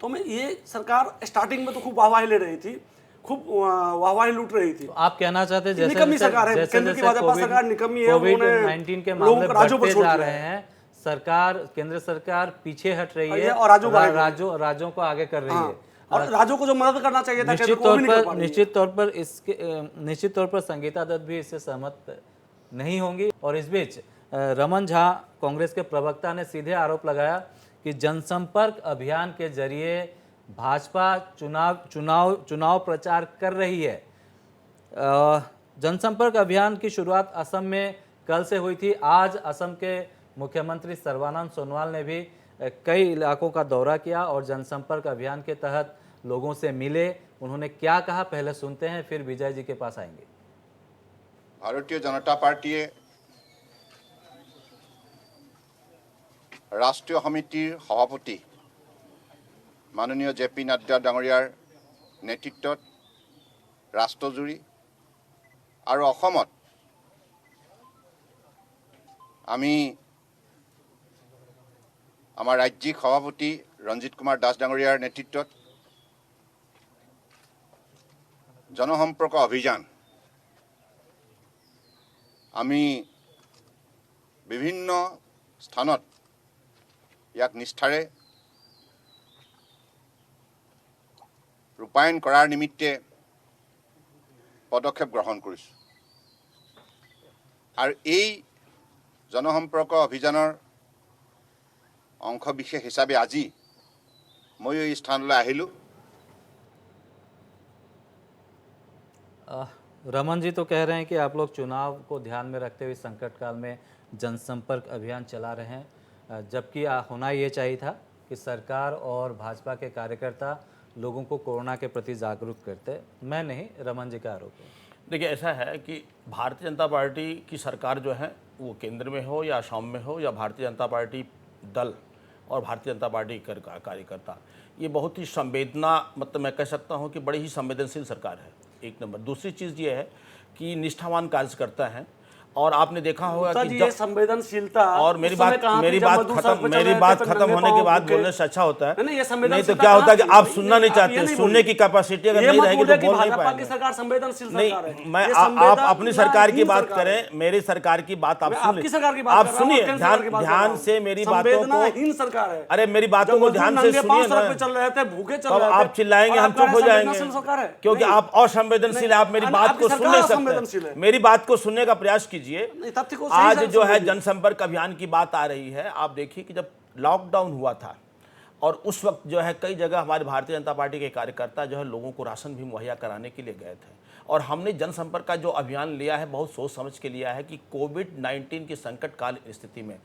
तो मैं ये सरकार स्टार्टिंग में तो खूब वाहवाही ले रही थी, खूब वाहवाही लूट रही थी। तो आप कहना चाहते हैं जैसे निकम्मी सरकार है, केंद्र की भाजपा सरकार निकम्मी है, कोविड-19 के मामले बढ़ते जा रहे हैं, सरकार, केंद्र सरकार पीछे हट रही है और राज्यों को आगे कर रही है। और राज्यों को जो मदद करना चाहिए था, निश्चित तौर पर संगीता दत्त भी इससे सहमत नहीं होंगी। और इस बीच रमन झा, कांग्रेस के प्रवक्ता, ने सीधे आरोप लगाया कि जनसंपर्क अभियान के जरिए भाजपा चुनाव प्रचार कर रही है। जनसंपर्क अभियान की शुरुआत असम में कल से हुई थी। आज असम के मुख्यमंत्री सर्बानंद सोनोवाल ने भी कई इलाकों का दौरा किया और जनसंपर्क अभियान के तहत लोगों से मिले। उन्होंने क्या कहा, पहले सुनते हैं, फिर विजय जी के पास आएंगे। भारतीय जनता पार्टी राष्ट्रीय समितिर सभापति माननीय JP नाड्डा डाঙৰীয়াৰ नेतृत्वत राष्ट्रजुरी और अসমत आमी आमार राज्यिक सभापति रंजित कुमार दास डाঙৰীয়াৰ नेतृत्वत जनसम्पर्क अभियान आमी विभिन्न स्थानत याक निष्ठारे रूपायन करार निमित्ते पदक्षेप ग्रहण करिছোঁ। और এই जनसम्पर्क अभियानर अंश विशेष हिसाबे আজি मैं এই স্থানলৈ আহিলোঁ। रमन जी तो कह रहे हैं कि आप लोग चुनाव को ध्यान में रखते हुए संकट काल में जनसंपर्क अभियान चला रहे हैं, जबकि होना ये चाहिए था कि सरकार और भाजपा के कार्यकर्ता लोगों को कोरोना के प्रति जागरूक करते। मैं नहीं, रमन जी का आरोप है। देखिए, ऐसा है कि भारतीय जनता पार्टी की सरकार जो है वो केंद्र में हो या असम में हो, या भारतीय जनता पार्टी दल और भारतीय जनता पार्टी कार्यकर्ता, ये बहुत ही संवेदना, मतलब मैं कह सकता हूँ कि बड़ी ही संवेदनशील सरकार है, एक नंबर। दूसरी चीज़ ये है कि निष्ठावान कार्यकर्ता हैं, और आपने देखा होगा कि ये संवेदनशीलता, और मेरी बात खत्म होने के बाद बोलने से अच्छा होता है। नहीं तो क्या होता है कि आप सुनना नहीं चाहते, सुनने की कैपेसिटी अगर नहीं रहेगी तो बोल नहीं पाएंगे। सरकार संवेदनशील सरकार है। नहीं, मैं आप अपनी सरकार की बात करें, मेरी सरकार की बात आप सुनिए, आप सुनिए ध्यान से मेरी बातों को। सरकार है। अरे मेरी बातों को ध्यान से सुनिए ना, चल रहे थे, भूखे चल तो रहे थे, आप चिल्लाएंगे, हम चुप हो जाएंगे, क्योंकि आप असंवेदनशील, आप मेरी बात को सुन नहीं सकते। मेरी बात को सुनने का प्रयास कीजिए। कीजिए, तथ्य को सही आज से जो है समझिए। जनसंपर्क अभियान की बात आ रही है। आप देखिए कि जब लॉकडाउन हुआ था और उस वक्त जो है कई जगह हमारे भारतीय जनता पार्टी के कार्यकर्ता जो है लोगों को राशन भी मुहैया कराने के लिए गए थे, और हमने जनसंपर्क का जो अभियान लिया है बहुत सोच समझ के लिया है कि कोविड-19 की संकट काल स्थिति में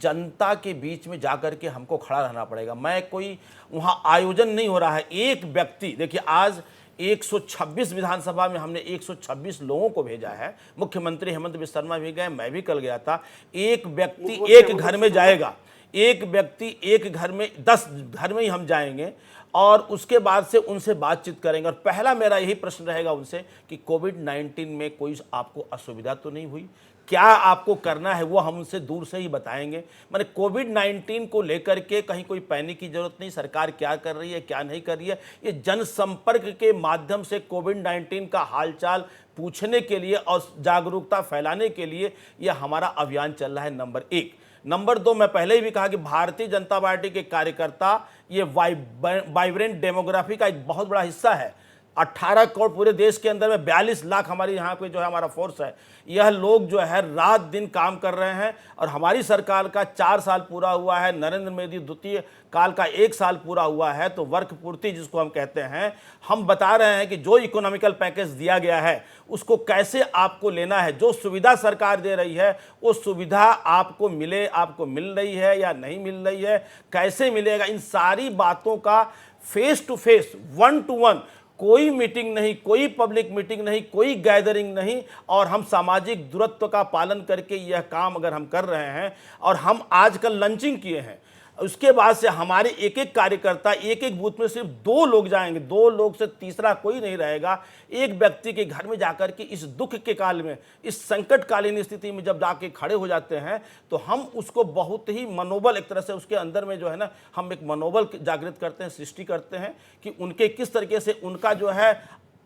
जनता के बीच में जाकर के हमको खड़ा रहना पड़ेगा। मैं कोई वहाँ आयोजन नहीं हो रहा है, एक व्यक्ति देखिए आज 126 विधानसभा में हमने 126 लोगों को भेजा है। मुख्यमंत्री हेमंत बिस्वा शर्मा भी गए, मैं भी कल गया था। एक व्यक्ति एक घर में जाएगा, एक व्यक्ति एक घर में 10 घर में ही हम जाएंगे और उसके बाद से उनसे बातचीत करेंगे। और पहला मेरा यही प्रश्न रहेगा उनसे कि कोविड-19 में कोई आपको असुविधा तो नहीं हुई, क्या आपको करना है वो हम उनसे दूर से ही बताएंगे। मैंने कोविड-19 को लेकर के कहीं कोई पैनिक की जरूरत नहीं, सरकार क्या कर रही है क्या नहीं कर रही है, ये जनसंपर्क के माध्यम से कोविड-19 का हालचाल पूछने के लिए और जागरूकता फैलाने के लिए यह हमारा अभियान चल रहा है, नंबर 1। नंबर 2, मैं पहले ही भी कहा कि भारतीय जनता पार्टी के कार्यकर्ता ये वाइब्रेंट डेमोग्राफी का एक बहुत बड़ा हिस्सा है। 18 करोड़ पूरे देश के अंदर में 42 लाख हमारे यहाँ पे जो है हमारा फोर्स है। यह लोग जो है रात दिन काम कर रहे हैं और हमारी सरकार का 4 साल पूरा हुआ है, नरेंद्र मोदी द्वितीय काल का 1 साल पूरा हुआ है, तो वर्क पूर्ति जिसको हम कहते हैं, हम बता रहे हैं कि जो इकोनॉमिकल पैकेज दिया गया है उसको कैसे आपको लेना है, जो सुविधा सरकार दे रही है वो सुविधा आपको मिल रही है या नहीं मिल रही है, कैसे मिलेगा, इन सारी बातों का फेस टू फेस 1-to-1 कोई मीटिंग नहीं, कोई पब्लिक मीटिंग नहीं, कोई गैदरिंग नहीं, और हम सामाजिक दूरत्व का पालन करके यह काम अगर हम कर रहे हैं और हम आजकल लंचिंग किए हैं, उसके बाद से हमारे एक एक कार्यकर्ता एक एक बूथ में सिर्फ 2 लोग जाएंगे, 2 लोग से तीसरा कोई नहीं रहेगा। एक व्यक्ति के घर में जाकर के इस दुख के काल में, इस संकटकालीन स्थिति में जब जाके खड़े हो जाते हैं तो हम उसको बहुत ही मनोबल, एक तरह से उसके अंदर में जो है ना हम एक मनोबल जागृत करते हैं, सृष्टि करते हैं कि उनके किस तरीके से उनका जो है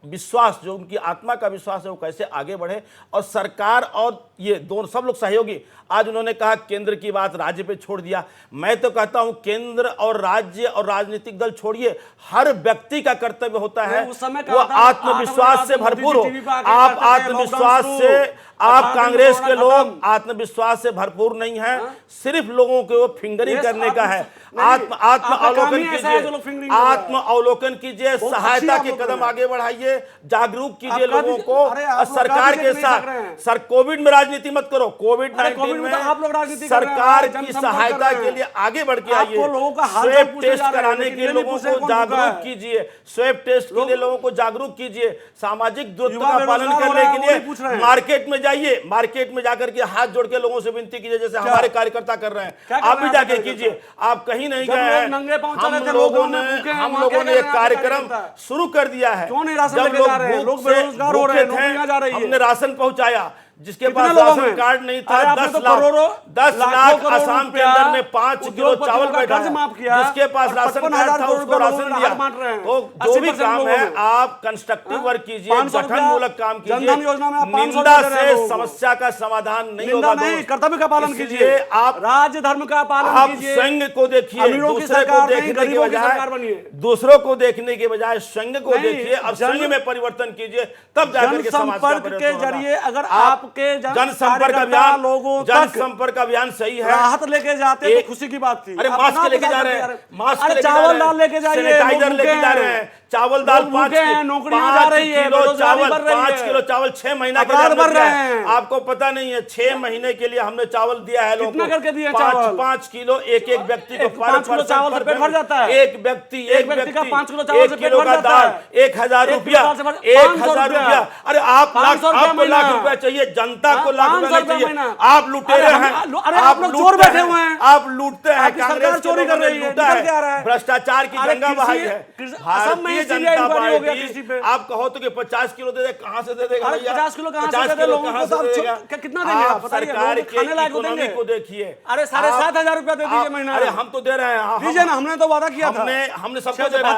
विश्वास, जो उनकी आत्मा का विश्वास है वो कैसे आगे बढ़े। और सरकार और ये दोनों सब लोग सहयोगी, आज उन्होंने कहा केंद्र की बात राज्य पे छोड़ दिया, मैं तो कहता हूं केंद्र और राज्य और राजनीतिक दल छोड़िए, हर व्यक्ति का कर्तव्य होता है वो आत्मविश्वास से भरपूर हो। आप आत्मविश्वास से, आप कांग्रेस के लोग आत्मविश्वास से भरपूर नहीं है, सिर्फ लोगों को फिंगरिंग करने का है। आत्म अवलोकन कीजिए, आत्म अवलोकन कीजिए, सहायता के कदम आगे बढ़ाइए, जागरूक कीजिए लोगों को। और सरकार के साथ सर कोविड में राजनीति मत करो, कोविड-19 में सरकार की सहायता के लिए आगे बढ़ के आइए, स्वैब टेस्ट कराने के लिए लोगों को जागरूक कीजिए, स्वैब टेस्ट के लिए लोगों को जागरूक कीजिए, सामाजिक दूरत्व का पालन करने के लिए मार्केट में जाइए, मार्केट में जाकर के हाथ जोड़ के लोगों से विनती कीजिए, जैसे हमारे कार्यकर्ता कर रहे हैं, आप भी जाके कीजिए। आप कहीं नहीं गए हैं, हम लोगों ने एक कार्यक्रम शुरू कर दिया है, जब लोग भूखे थे हमने राशन पहुंचाया, जिसके पास राशन कार्ड नहीं था 10 लाख आसाम के अंदर में 5 किलो चावल बैठा, जिसके पास राशन कार्ड था उसको राशन दिया। तो जो भी काम है आप कंस्ट्रक्टिव वर्क कीजिए, गठनमूलक काम कीजिए, निंदा से समस्या का समाधान नहीं होगा। कर्तव्य का पालन कीजिए, आप राज्य धर्म का पालन कीजिए, संघ को देखिए, दूसरे को देखने के बजाय दूसरों को देखने के बजाय संघ को देखिए और संघ में परिवर्तन कीजिए, तब जाकर के संपर्क के जरिए अगर आप जनसंपर्क अभियान सही है, राहत लेके जाते तो खुशी की बात थी। अरे मास्क लेके जा रहे हैं, मास्क चावल दाल लेके जाइए, सैनिटाइजर लेके जा रहे हैं, चावल दाल 5 किलो चावल, 5 किलो चावल 6 महीना के लिए हैं। आपको पता नहीं है 6 महीने के लिए हमने चावल दिया है लोगों को, करके दिए 5 किलो एक व्यक्ति को, 5 किलो चावल से पेट भर जाता है, एक व्यक्ति का 5 किलो चावल से पेट भर जाता है। 1000 रुपया, 1000 रुपया, अरे आपको लाख रुपया चाहिए, जनता को लाख रुपया चाहिए, आप लुटेरे हैं, आप चोर बैठे हुए हैं, आप लूटते हैं, कांग्रेस चोरी कर रही है, भ्रष्टाचार की गंगा बहाई है। भारतीय जनता पार्टी आप कहो तो कि 50 किलो दे दे, कहां से दे देगा? 50 किलो कहां से दे दे लोगों को? कितना देंगे आप? सरकार के इकोनॉमी को देखिए, अरे 7,500 रुपया दे दीजिए महीना। अरे हम तो दे रहे हैं, दीजिए ना, हमने तो वादा किया था, हमने सबको दे रहा है।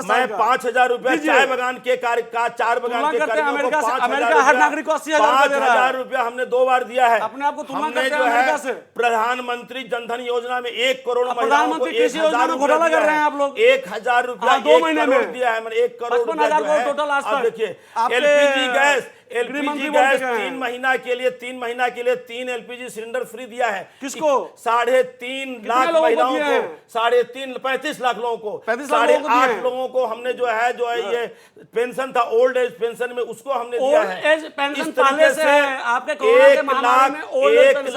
मैं 5,000 रुपया चाय बगान के कार्य का, 4 बगान के कार्यों को 5,000, हर नागरिक को 80,000 रुपया हमने 2 बार दिया है। अपने आप को तुलना हमने करते जो हैं है अमेरिका से। प्रधानमंत्री जनधन योजना में 1 करोड़ महिलाओं को प्रधानमंत्री कृषि योजना में घोटाला कर रहे हैं आप लोग। 1,000 रुपया 2 महीने में दिया है, मैंने 1 करोड़ 55,000 करोड़ टोटल आज तक। देखिए एलपीजी गैस एलपीजी गैस 3 महीना के लिए 3 एलपीजी सिलेंडर फ्री दिया है। किसको? 3.5 लाख महिलाओं को, 35 लाख लोगों को, 8.5 लोगों को हमने जो है ये पेंशन था ओल्ड एज पेंशन में, उसको हमने दिया है। एज पेंशन पहले से है, आपके कोरोना के महामारी में old age pension,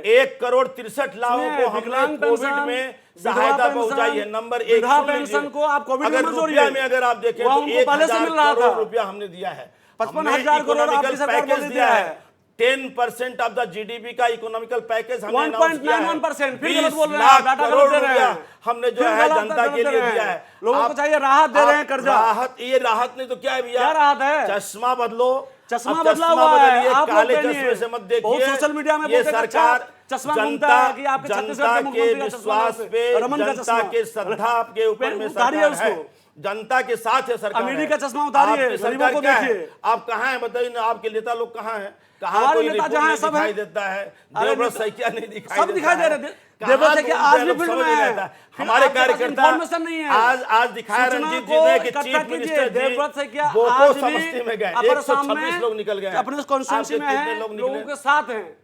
1 crore 63 lakh को हमने कोविड में सहायता पहुंचाई है। नंबर 1 पेंशन को आप कोविड अगर रुपया में अगर आप देखें तो 1,000 करोड़ रुपया हमने दिया है। 55,000 करोड़ आपकी सरकार पैकेज ने दिया है। 10% ऑफ द जीडीपी का इकोनॉमिकल पैकेज हमने 1.91%, फिर गलत बोल रहे हैं, 20 लाख डाटा गलत करोड़ दे रहे रुपया हैं। हमने जो है जनता के लिए दिया है। लोगों को चाहिए राहत दे रहे हैं, कर्जा राहत, ये राहत नहीं तो क्या है भैया? क्या राहत है? चश्मा बदलो, चश्मा बदला हुआ है, आप काले लोग चश्मे से मत देखिए। बहुत सोशल मीडिया में ये बोलते हैं, सरकार चश्मा जनता घूमता है कि आपके छत्तीसगढ़ के के मुख्यमंत्री का विश्वास चश्मा पे, है, रमन का जनता चश्मा। के श्रद्धा आपके ऊपर में उतारिए सरकार है, उसको। जनता के साथ है सरकार। अमीरी है। का चश्मा उतारिए, आपकी गरीबों सरकार को क्या है? देखिए। आप कहाँ हैं बताइए ना, आपके नेता लोग कहाँ हैं? कहाँ हमारे कोई नेता रिपोर्ट जहाँ नहीं सब दिखाई है। देता है? अरे देवव्रत नेता- सैकिया नहीं दिखाई सब दिखाई दे रहे थे। देवव्रत सैकिया आज भी फील्ड में है। हमारे कार्यकर्ता इन्फॉर्मेशन नहीं है। आज दिखाया रंजीत जी ने कि chief minister Devvrat Saikia Boko आज भी समस्ती में गए, अपर आसाम 126 लोग निकल गए। अपने कॉन्स्टिट्यूंसी में आपके हैं, कितने लोग लोगों निकले? के साथ हैं।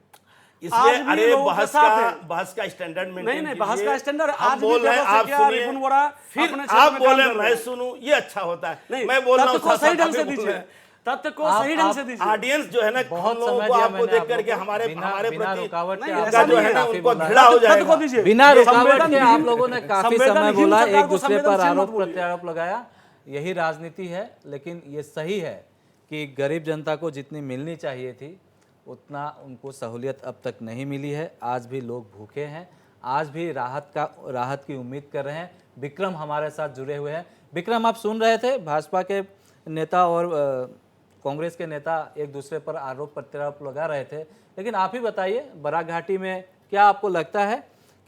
इसलिए आज भी अरे लोगों के बहस साथ हैं। का स्टैंडर्ड नहीं, मेंटेन नहीं, बहस का स्टैंडर्ड हम आज भी बोल रहे हैं, देवव्रत आप सैकिया, सुनिए, रिपुन बोरा फिर अपने क्षेत्र आप में बोले काम कर रहे मैं हैं। सुनूं, ये अच्छा होता है। नहीं, मैं बोल रहा हूं तथ्य को सही ढंग से आप भी बोल दीजिए, रहे हैं। तथ्य को सही ढंग से दीजिए। ऑडियंस जो है ना, बहुत हम लोगों समय को दिया आपको मैंने देख आप करके लोगों को, हमारे बिना प्रति रुकावट के नहीं, आप ऐसा का जो नहीं है ना काफी उनको बोला है। घृणा हो तथ्य को जाएगा। दीजिए। बिना रुकावट के आप संवेदनहीन- लोगों ने काफी संवेदनहीन समय बोला, सरकार एक को दूसरे पर संवेदनशील मत आरोप बोलिए। प्रत्यारोप लगाया। यही राजनीति है, लेकिन ये सही है कि गरीब जनता को जितनी मिलनी चाहिए थी उतना उनको सहूलियत अब तक नहीं मिली है। आज भी लोग भूखे हैं, आज भी राहत की उम्मीद कर रहे हैं। विक्रम हमारे साथ जुड़े हुए हैं। विक्रम, आप सुन रहे थे भाजपा के नेता और कांग्रेस के नेता एक दूसरे पर आरोप प्रत्यारोप लगा रहे थे, लेकिन आप ही बताइए, बराघाटी में क्या आपको लगता है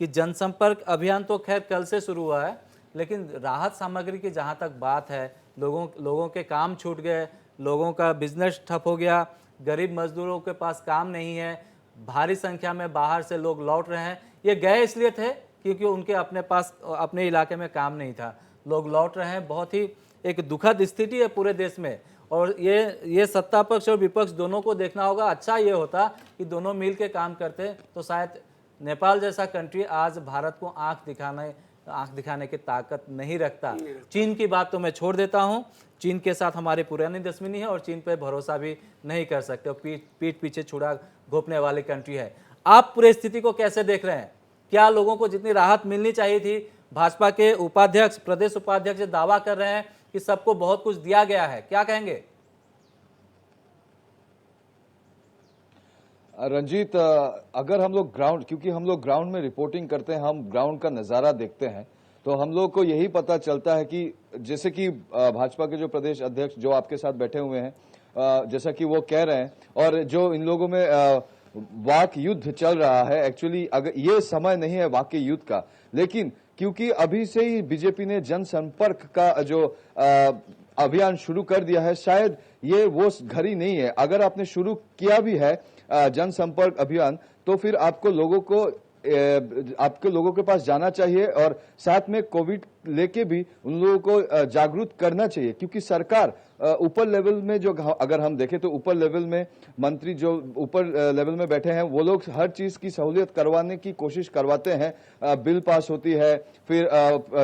कि जनसंपर्क अभियान तो खैर कल से शुरू हुआ है, लेकिन राहत सामग्री की जहाँ तक बात है, लोगों के काम छूट गए, लोगों का बिजनेस ठप हो गया, गरीब मजदूरों के पास काम नहीं है, भारी संख्या में बाहर से लोग लौट रहे हैं। ये गए इसलिए थे क्योंकि उनके अपने पास अपने इलाके में काम नहीं था, लोग लौट रहे हैं। बहुत ही एक दुखद स्थिति है पूरे देश में, और ये सत्ता पक्ष और विपक्ष दोनों को देखना होगा। अच्छा ये होता कि दोनों मिल के काम करते तो शायद नेपाल जैसा कंट्री आज भारत को आंख दिखाने की ताकत नहीं रखता। चीन की बात तो मैं छोड़ देता हूं, चीन के साथ हमारी पुरानी दुश्मनी है और चीन पे भरोसा भी नहीं कर सकते, पीठ पीछे छुरा घोंपने वाली कंट्री है। आप पूरी स्थिति को कैसे देख रहे हैं? क्या लोगों को जितनी राहत मिलनी चाहिए थी? भाजपा के उपाध्यक्ष, प्रदेश उपाध्यक्ष दावा कर रहे हैं कि सबको बहुत कुछ दिया गया है, क्या कहेंगे? रंजीत, अगर हम लोग क्योंकि हम लोग ग्राउंड में रिपोर्टिंग करते हैं, हम ग्राउंड का नज़ारा देखते हैं, तो हम लोग को यही पता चलता है कि जैसे कि भाजपा के जो प्रदेश अध्यक्ष जो आपके साथ बैठे हुए हैं, जैसा कि वो कह रहे हैं, और जो इन लोगों में वाक युद्ध चल रहा है, एक्चुअली अगर ये समय नहीं है वाक युद्ध का, लेकिन क्योंकि अभी से ही बीजेपी ने जनसंपर्क का जो अभियान शुरू कर दिया है, शायद ये वो घड़ी नहीं है। अगर आपने शुरू किया भी है जनसंपर्क अभियान, तो फिर आपको लोगों के पास जाना चाहिए और साथ में कोविड लेके भी उन लोगों को जागरूक करना चाहिए, क्योंकि सरकार ऊपर लेवल में जो अगर हम देखें तो ऊपर लेवल में मंत्री जो ऊपर लेवल में बैठे हैं वो लोग हर चीज की सहूलियत करवाने की कोशिश करवाते हैं, बिल पास होती है, फिर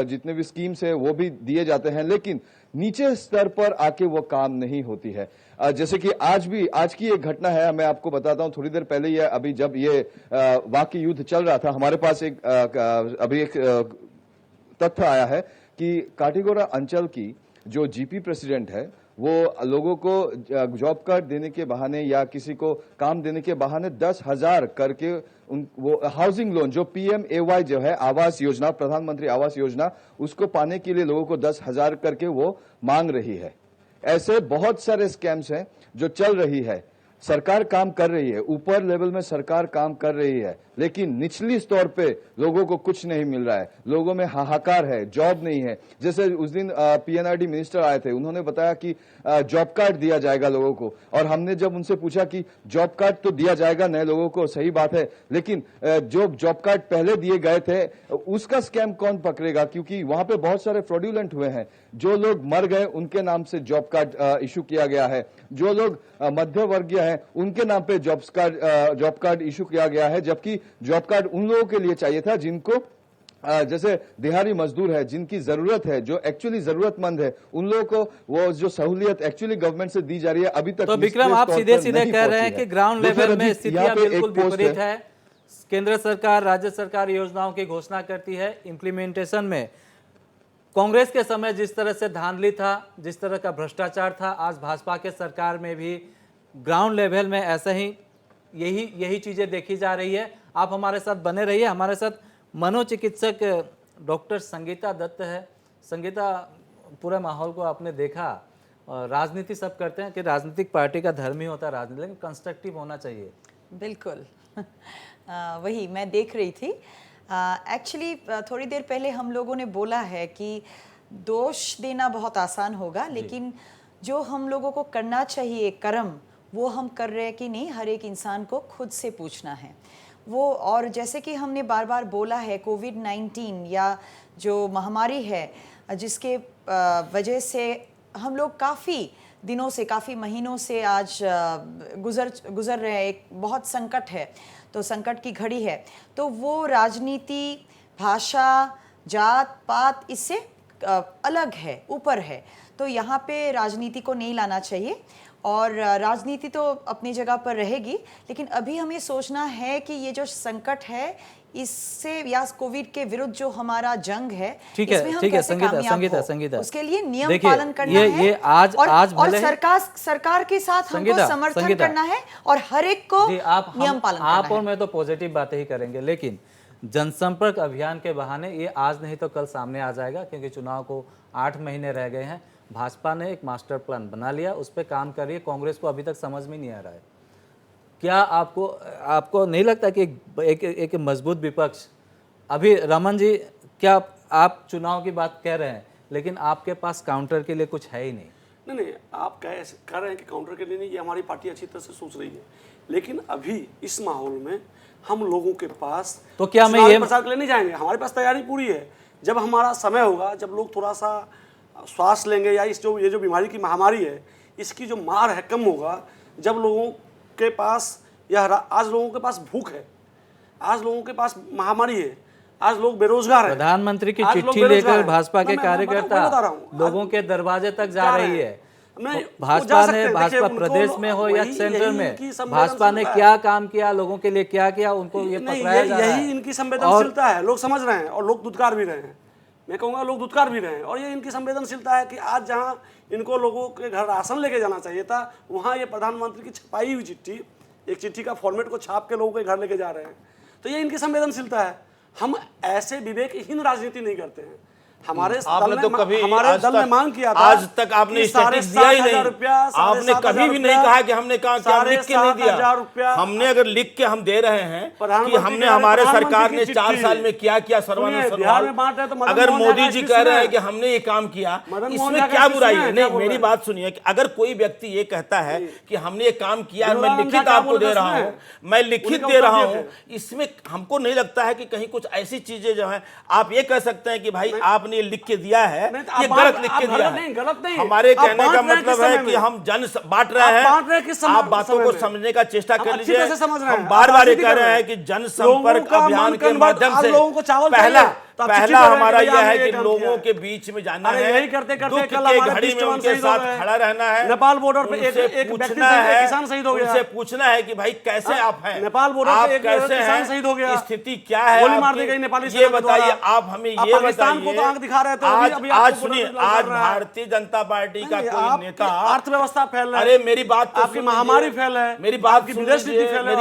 जितने भी स्कीम्स है वो भी दिए जाते हैं, लेकिन नीचे स्तर पर आके वो काम नहीं होती है। जैसे कि आज की एक घटना है, मैं आपको बताता हूं। थोड़ी देर पहले ये अभी जब ये वाक युद्ध चल रहा था, हमारे पास अभी एक तथ्य आया है कि काटीगोरा अंचल की जो जीपी प्रेसिडेंट है वो लोगों को जॉब कार्ड देने के बहाने या किसी को काम देने के बहाने 10,000 करके वो हाउसिंग लोन जो PMAY जो है आवास योजना, प्रधानमंत्री आवास योजना, उसको पाने के लिए लोगों को 10,000 करके वो मांग रही है। ऐसे बहुत सारे स्कैम्स हैं जो चल रही है। सरकार काम कर रही है, ऊपर लेवल में सरकार काम कर रही है, लेकिन निचली स्तर पे लोगों को कुछ नहीं मिल रहा है, लोगों में हाहाकार है, जॉब नहीं है। जैसे उस दिन पीएनआरडी मिनिस्टर आए थे, उन्होंने बताया कि जॉब कार्ड दिया जाएगा लोगों को, और हमने जब उनसे पूछा कि जॉब कार्ड तो दिया जाएगा नए लोगों को, सही बात है, लेकिन जो जॉब कार्ड पहले दिए गए थे उसका स्कैम कौन पकड़ेगा, क्योंकि वहां पे बहुत सारे फ्रॉड्यूलेंट हुए हैं। जो लोग मर गए उनके नाम से जॉब कार्ड इशू किया गया है, जो लोग मध्य वर्गीय हैं उनके नाम पे जॉब कार्ड इशू किया गया है, जबकि जॉब कार्ड उन लोगों के लिए चाहिए था जिनको जैसे दिहाड़ी मजदूर है, जिनकी जरूरत है, जो एक्चुअली जरूरतमंद है, उन लोगों को वो जो सहूलियत एक्चुअली गवर्नमेंट से दी जा रही है अभी तक। तो विक्रम, आप सीधे सीधे कह रहे हैं कि ग्राउंड लेवल में स्थितियां बिल्कुल विपरीत है। केंद्र सरकार, राज्य सरकार योजनाओं की घोषणा करती है, इम्प्लीमेंटेशन में कांग्रेस के समय जिस तरह से धांधली था, जिस तरह का भ्रष्टाचार था, आज भाजपा के सरकार में भी ग्राउंड लेवल में ऐसा ही यही चीजें देखी जा रही है। आप हमारे साथ बने रहिए। हमारे साथ मनोचिकित्सक डॉक्टर संगीता दत्त है। संगीता, पूरा माहौल को आपने देखा, और राजनीति सब करते हैं कि राजनीतिक पार्टी का धर्म ही होता है राजनीति, लेकिन कंस्ट्रक्टिव होना चाहिए। बिल्कुल वही मैं देख रही थी। एक्चुअली थोड़ी देर पहले हम लोगों ने बोला है कि दोष देना बहुत आसान होगा, लेकिन जो हम लोगों को करना चाहिए कर्म, वो हम कर रहे हैं कि नहीं, हर एक इंसान को खुद से पूछना है वो। और जैसे कि हमने बार बार बोला है, कोविड-19 या जो महामारी है जिसके वजह से हम लोग काफ़ी दिनों से, काफ़ी महीनों से आज गुजर रहे हैं, एक बहुत संकट है, तो संकट की घड़ी है, तो वो राजनीति, भाषा, जात पात इससे अलग है, ऊपर है। तो यहाँ पे राजनीति को नहीं लाना चाहिए, और राजनीति तो अपनी जगह पर रहेगी, लेकिन अभी हमें सोचना है कि ये जो संकट है, इससे या कोविड के विरुद्ध जो हमारा जंग है, ठीक है, संगीता, उसके लिए नियम पालन करना है। ये आज और सरकार के साथ हमको समर्थन करना है, और हर एक को नियम पालन करना है। आप और मैं तो पॉजिटिव बातें ही करेंगे, लेकिन जनसंपर्क अभियान के बहाने ये आज नहीं तो कल सामने आ जाएगा, क्योंकि चुनाव को 8 महीने रह गए हैं। भाजपा ने एक मास्टर प्लान बना लिया, उस पर काम कर रही है। कांग्रेस को अभी तक समझ में नहीं आ रहा है। क्या आपको नहीं लगता कि एक मजबूत विपक्ष, अभी रमन जी, क्या आप चुनाव की बात कह रहे हैं, लेकिन आपके पास काउंटर के लिए कुछ है ही नहीं? नहीं, आप कह रहे हैं कि काउंटर के लिए नहीं, ये हमारी पार्टी अच्छी तरह से सोच रही है, लेकिन अभी इस माहौल में हम लोगों के पास तो क्या मैं ये प्रचार के लिए नहीं जाएंगे। हमारे पास तैयारी पूरी है। जब हमारा समय होगा, जब लोग थोड़ा सा श्वास लेंगे, या ये जो बीमारी की महामारी है, इसकी जो मार है कम होगा, जब लोगों के पास आज लोगों के पास भूख है, आज लोगों के पास महामारी है, आज लोग बेरोजगार हैं। प्रधानमंत्री की चिट्ठी लेकर भाजपा के कार्यकर्ता लोगों के दरवाजे तक जा रही है। भाजपा प्रदेश में हो या सेंटर में, भाजपा ने क्या काम किया, लोगों के लिए क्या किया, उनको ये पकड़ाया जा रहा है। यही इनकी संवेदनशीलता है, लोग समझ रहे हैं और लोग दुत्कार भी रहे हैं। मैं कहूँगा लोग दुत्कार भी रहे हैं, और ये इनकी संवेदनशीलता है कि आज जहाँ इनको लोगों के घर राशन लेके जाना चाहिए था, वहाँ ये प्रधानमंत्री की छपाई हुई चिट्ठी, एक चिट्ठी का फॉर्मेट को छाप के लोगों के घर लेके जा रहे हैं। तो ये इनकी संवेदनशीलता है। हम ऐसे विवेकहीन राजनीति नहीं करते हैं। हमारे दल ने मांग किया था, आज तक आपने स्टेटस दिया ही नहीं। आपने कभी भी नहीं कहा कि हमने कहा कि लिख के नहीं दिया। हमने अगर लिख के हम दे रहे हैं कि हमने, हमारे सरकार ने 4 साल में क्या किया, सर्वानुसरवाल। अगर मोदी जी कह रहे हैं कि हमने ये काम किया, इसमें क्या बुराई है? नहीं, मेरी बात सुनिए, कि अगर कोई व्यक्ति ये कहता है कि हमने ये काम किया, मैं लिखित आपको दे रहा हूँ, मैं लिखित दे रहा हूँ, इसमें हमको नहीं लगता है कि कहीं कुछ ऐसी चीजें जो है आप ये कह सकते हैं कि भाई आपने ये लिख के दिया है, ये गलत लिख के दिया है। गलत नहीं, हमारे कहने का मतलब है कि हम जन बांट रहे हैं। आप बातों को समझने का चेष्टा कर लीजिए। हम बार-बार ये कह रहे हैं कि जनसंपर्क अभियान के माध्यम से पहला हमारा यह है कि लोगों के बीच में जाना है, यही करते करते दुख के घड़ी में उनके साथ खड़ा रहना है। नेपाल बॉर्डर पे एक पूछना है, किसान शहीद हो गया, उनसे पूछना है कि भाई कैसे आप हैं, नेपाल बॉर्डर पे एक किसान शहीद हो गया, स्थिति क्या है, गोली मार दी गई नेपाली ये बताइए। आप हमें ये बताइए, दिखा रहे थे। आज सुनिए, आज भारतीय जनता पार्टी का कोई नेता, अर्थव्यवस्था फैल रहा है, अरे मेरी बात आपकी महामारी फैल है, मेरी बात की विदेश नीति फैल है,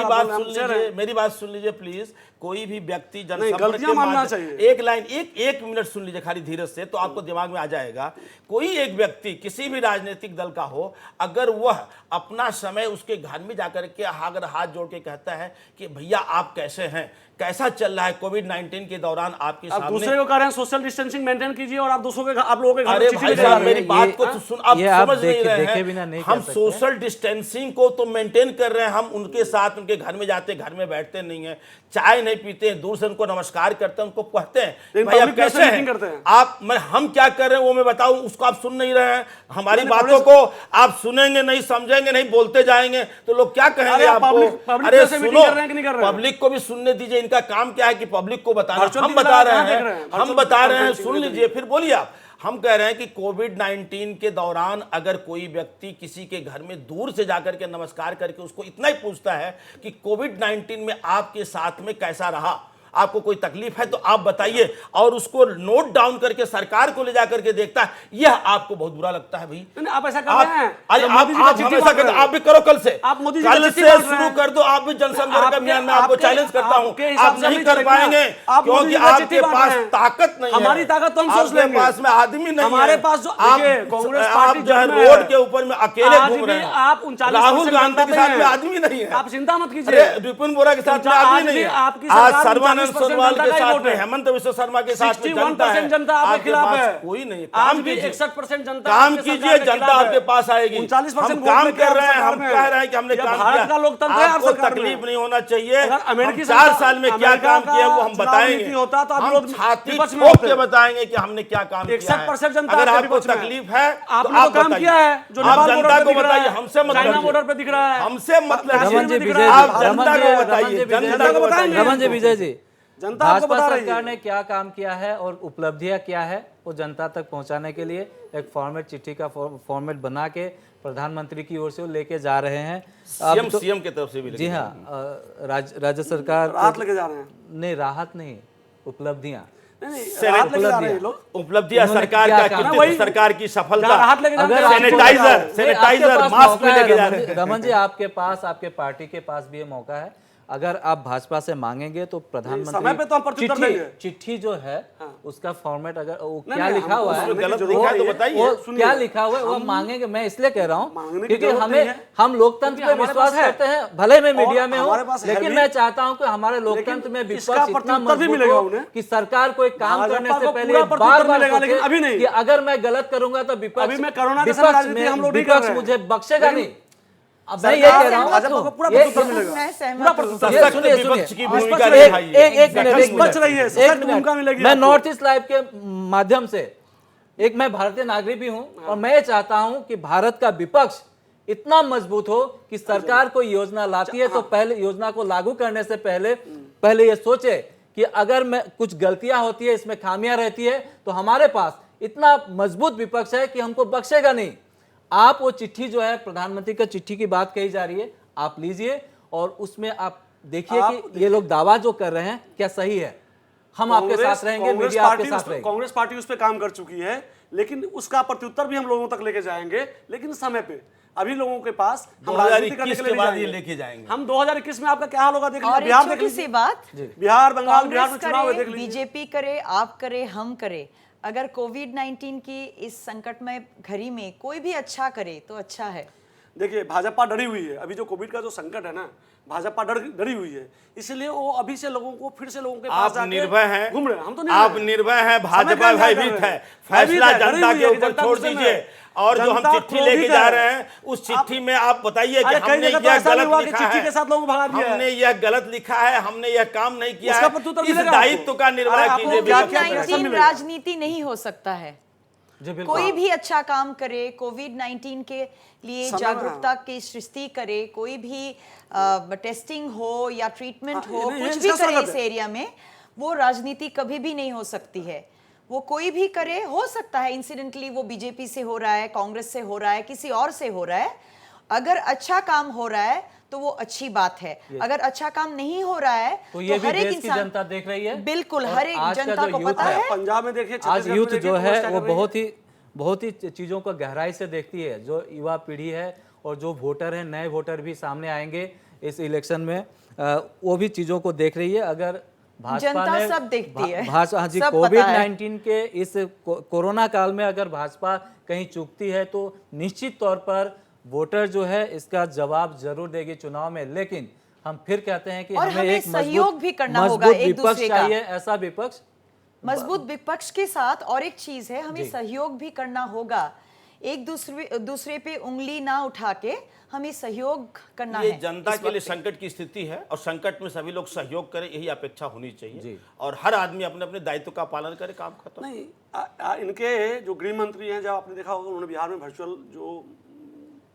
मेरी बात सुन लीजिए प्लीज। कोई भी व्यक्ति जनसंपर्क गलतियां मानना चाहिए। एक एक लाइन, एक मिनट सुन लीजिए खाली धीरज से, तो आपको दिमाग में आ जाएगा। कोई एक व्यक्ति किसी भी राजनीतिक दल का हो, अगर वह अपना समय उसके घर में जाकर के अगर हाथ जोड़ के कहता है कि भैया आप कैसे हैं, कैसा चल रहा है कोविड-19 के दौरान आपके आप सामने, दूसरे को कह रहे हैं सोशल डिस्टेंसिंग मेंटेन कीजिए और आप दूसरों के आप लोगों के घर अरे में चिट्ठी भाई भेज साहब रहे हैं। मेरी बात को तो सुन, आप समझ नहीं रहे देखे बिना नहीं हैं। कह हम सकते। सोशल डिस्टेंसिंग को तो मेंटेन कर रहे हैं, हम उनके साथ उनके घर में जाते, घर में बैठते नहीं है, चाय नहीं पीते हैं, दूर से उनको नमस्कार करते हैं, उनको कहते हैं लेकिन भैया public place कैसे में meeting हैं करते हैं। आप, हम क्या कर रहे हैं वो मैं बताऊं, उसको आप सुन नहीं रहे हैं। हमारी मैंने बातों को आप सुनेंगे नहीं, समझेंगे नहीं, बोलते जाएंगे तो लोग क्या कहेंगे अरे आप आपको। public अरे place से meeting सुनो, कर रहे हैं कि नहीं कर रहे हैं? पब्लिक को भी सुनने दीजिए, इनका काम क्या है कि पब्लिक को बताना। Virtual हम की बता जगह रहे कहाँ देख हैं, रहे हैं? हम Virtual बता रहे हैं, conferencing सुन में लीजिए फिर बोलिए आप। हम कह रहे हैं कि कोविड-19 के दौरान अगर कोई व्यक्ति किसी के घर में दूर से जाकर के नमस्कार करके उसको इतना ही पूछता है कि कोविड-19 में आपके साथ में कैसा रहा, आपको कोई तकलीफ है तो आप बताइए, और उसको नोट डाउन करके सरकार को ले जाकर के देखता है, यह आपको बहुत बुरा लगता है भाई। नहीं, आप ऐसा कर रहे हैं। अरे तो आप मोदी जी का चिट्ठी हमेशा बांट कहते रहे हैं, हैं। आप भी करो कल से, आप मोदी जी का कल चिट्ठी से बांट रहे शुरू हैं। कर दो। आप भी जनसंपर्क आपके- अभियान में आपको आपके- चैलेंज करता हूं, आपके हिसाब आप से नहीं नहीं कर चलेगा। पाएंगे आप मोदी क्योंकि जी का चिट्ठी आपके बांट पास रहे हैं। ताकत नहीं है। हमारी ताकत तो हम सोच आपके लेंगे। पास में आदमी नहीं है। हमारे पास जो आप देखिए, कांग्रेस आप पार्टी जो है जब में रोड है, के ऊपर में अकेले आज घूम रहे भी हैं। आप 39% राहुल गांधी के जनता साथ पे में हैं। आदमी नहीं है। आप चिंता मत कीजिए। अरे विपिन बोरा के साथ में आज आदमी भी नहीं है। आपकी आज सरकार सर्बानंद 40% सोनोवाल जनता के का ही साथ वोट में है। हेमंत विश्व शर्मा के साथ में 61% जनता आपके खिलाफ पास है। कोई नहीं है। आज काम भी कीजिए, 61% जनता काम आपके कीजिए, सरकार के जनता खिलाफ है। आपके पास आएगी। 39% हम वोट काम लेके कर रहे हैं, सरकार हम में। कह रहे हैं कि हमने यह काम भारत किया। का लोकतंत्र है, आपको सरकार में। तकलीफ नहीं होना चाहिए। अगर हम अमेरिकी 4 सरकार- साल में क्या अमेरिका काम का किया वो हम चुनाव बताएंगे। नीति होता तो आप हम लोग छाती विपक्ष में ठोक होते। के बताएंगे कि हमने क्या काम किया है। 61% जनता अगर आपके आपको विपक्ष में है। तकलीफ है आपने तो काम बताइए। किया है, जो आप नेपाल जनता बॉर्डर को पे दिख रहा बताइए, है, हमसे मत चाइना लड़िए। बॉर्डर पे दिख रहा है, हमसे मत लड़िए। कश्मीर रमन जी में दिख विजय रहा है। आप जनता को बताइए, जनता को बताएंगे। रमन जी विजय जी, जनता आपको भाजपा बता रही सरकार है। ने क्या काम किया है और उपलब्धियां क्या है वो जनता तक पहुंचाने के लिए एक फॉर्मेट, चिट्ठी का फॉर्मेट बना के प्रधानमंत्री की ओर से वो लेके जा रहे हैं। अब तो- सीएम की तरफ से भी जी हाँ, राज्य सरकार राहत लेके जा रहे हैं। नहीं, राहत नहीं, उपलब्धियां। नहीं, राहत लेके जा रहे हैं ये लोग। उपलब्धियां उन्होंने सरकार क्या का काम कितनी, वही- सरकार की जहाँ सफलता, राहत लेके जाते अगर हैं, आपको- सैनिटाइजर, नहीं, सैनिटाइजर, आपके पास मास्क मौका भी है, लेके जा रमन रहे जी- हैं। रमन जी, आपके पास, आपके पार्टी के पास भी ये मौका है। अगर आप भाजपा से मांगेंगे तो प्रधानमंत्री समय पे तो हम प्रत्युत्तर देंगे। चिट्ठी जो है उसका फॉर्मेट अगर वो नहीं, क्या नहीं, लिखा हम हुआ है, उसमें गलत वो- लिखा है तो वो- बताइए। वो सुनिए, क्या लिखा हुआ है वो मांगेंगे। मैं इसलिए कह रहा हूँ मांगने की क्योंकि जरूरत हमें, नहीं है। हम लोकतंत्र पे क्योंकि हमारे विश्वास पास है। करते हैं, भले मैं मीडिया में हूँ, हमारे पास है लेकिन भी। मैं चाहता हूँ कि हमारे लोकतंत्र में लेकिन विपक्ष इसका इतना प्रत्युत्तर भी मजबूत मिलेगा हो उन्हें। कि सरकार कोई काम भाजपा करने से को पहले पूरा बार प्रत्युत्तर बार मिलेगा, लेकिन अभी नहीं। कि अगर मैं गलत करूंगा तो विपक्ष, अभी मैं कोरोना के समय राजनीति हम लोग नहीं कर विपक्ष रहे हैं। मुझे बख्शेगा लेकिन नहीं। अब मैं ये कह रहा भाजपा को हूँ, पूरा ये- प्रत्युत्तर मिलेगा। मैं पूरा सहमत हूँ। प्रत्युत्तर। ये सशक्त सुनिए, विपक्ष सुनिए। की स्पष्ट भूमिका रहिए। निभाइए। एक मिनट, स्पष्ट रहिए, एक सशक्त मिनट। भूमिका मिलेगी मैं आपको। नॉर्थ ईस्ट लाइव के माध्यम से एक मैं भारतीय नागरिक भी हूं और मैं ये चाहता हूं कि भारत का विपक्ष इतना मजबूत हो कि सरकार कोई योजना लाती है तो पहले योजना को लागू करने से पहले ये सोचे कि अगर मैं कुछ गलतियां होती है, इसमें खामियां रहती है, तो हमारे पास इतना मजबूत विपक्ष है कि हमको बख्शेगा नहीं। आप वो चिट्ठी जो है, प्रधानमंत्री का चिट्ठी की बात कही जा रही है, आप लीजिए और उसमें आप देखिए कि ये लोग दावा जो कर रहे हैं क्या सही है। हम आपके साथ रहेंगे, मीडिया आपके साथ रहेगी। कांग्रेस पार्टी उस पर काम कर चुकी है, लेकिन उसका प्रत्युत्तर भी हम लोगों तक लेके जाएंगे, लेकिन समय पे। अभी लोगों के पास हम राजनीति करने 2021 के के लिए बाद नहीं ये जाएंगे। लेके जाएंगे। हम 2021 में आपका क्या हाल होगा देख लीजिए। और एक बिहार देख छोटी सी लीजिए, बात, बिहार, बंगाल, बिहार में कांग्रेस चुनाव है, करे, देख लीजिए। बीजेपी करे, आप करे, हम करे, अगर कोविड-19 की इस संकटमय घड़ी में कोई भी अच्छा करे तो अच्छा है। देखिए, भाजपा डरी हुई है। अभी जो कोविड का जो संकट है ना, भाजपा डरी हुई है, इसलिए वो अभी से लोगों को फिर से लोगों के पास आप जाके निर्भय हैं, घूम रहे हैं। हम तो आप निर्भय हैं। निर्भय हैं, समय भाजपा का इंतजार कर भयभीत रहे है, हैं। फैसला भयभीत है, जनता डरी के हुई है, ऊपर जनता छोड़ गुस्से में दीजिए। है। और जो हम जनता चिट्ठी लेके क्रोधित जा है। रहे हैं उस चिट्ठी में आप बताइए कि अरे कई हमने जगह तो यह ऐसा भी हुआ गलत कि लिखा चिट्ठी है, के साथ लोगों को भगा दिया है। हमने यह गलत लिखा है, हमने यह काम नहीं किया उसका है। प्रत्युत्तर इस मिलेगा दायित्व आपको। का निर्वाह अरे आपको कीजिए। क्या विपक्ष क्या को। कैसा कोविड-19 मिलेगा? राजनीति नहीं हो सकता है। जी बिल्कुल। कोई भी अच्छा काम करे, कोविड-19 के लिए समय जागरूकता की सृष्टि करे, कोई भी टेस्टिंग हो या ट्रीटमेंट हो, नहीं, कुछ इसका भी करे स्वागत इस है। एरिया में, वो राजनीति कभी भी नहीं हो सकती है। वो कोई भी करे, हो सकता है इंसिडेंटली वो बीजेपी से हो रहा है, कांग्रेस से हो रहा है, किसी और से हो रहा है। अगर अच्छा काम हो रहा है तो वो अच्छी बात है, अगर अच्छा काम नहीं हो रहा है तो ये भी हर एक देश की इंसान, जनता देख रही है। बिल्कुल और हर एक आज का जनता जो को यूथ पता है, है। पंजाब में देखिए, आज छत्तीसगढ़ में यूथ देखिए, जो पोस्ट है क्या वो कर रही बहुत ही चीज़ों को गहराई से देखती है। जो युवा पीढ़ी है और जो वोटर हैं, नए वोटर भी सामने आएंगे इस इलेक्शन में, वो भी चीज़ों को देख रही है। अगर जनता सब देखती है, भाजपा, हाँ जी, सब कोविड पता है। 19 के इस कोरोना काल में अगर भाजपा कहीं चूकती है तो निश्चित तौर पर वोटर जो है इसका जवाब जरूर देगी चुनाव में। लेकिन हम फिर कहते हैं कि और हमें हमें एक सहयोग भी करना होगा मजबूत एक विपक्ष दूसरे का। चाहिए, ऐसा विपक्ष। मजबूत विपक्ष के साथ और एक चीज है, हमें जी। सहयोग भी करना होगा। एक दूसरे पे उंगली ना उठा के हमें सहयोग करना ये है। जनता इस के लिए वक्त संकट की स्थिति है और संकट में सभी लोग सहयोग करें, यही अपेक्षा होनी चाहिए जी। और हर आदमी अपने अपने दायित्व का पालन करे, काम खत्म। नहीं इनके जो गृह मंत्री हैं, जब आपने देखा होगा उन्होंने बिहार में वर्चुअल जो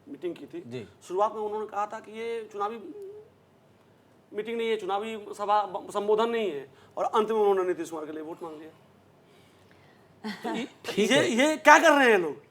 मीटिंग की थी, जी। शुरुआत में उन्होंने कहा था कि ये चुनावी मीटिंग नहीं है, चुनावी सभा संबोधन नहीं है, और अंत में उन्होंने नीतीश कुमार के लिए वोट मांग लिया। तो ये क्या कर रहे हैं लोग?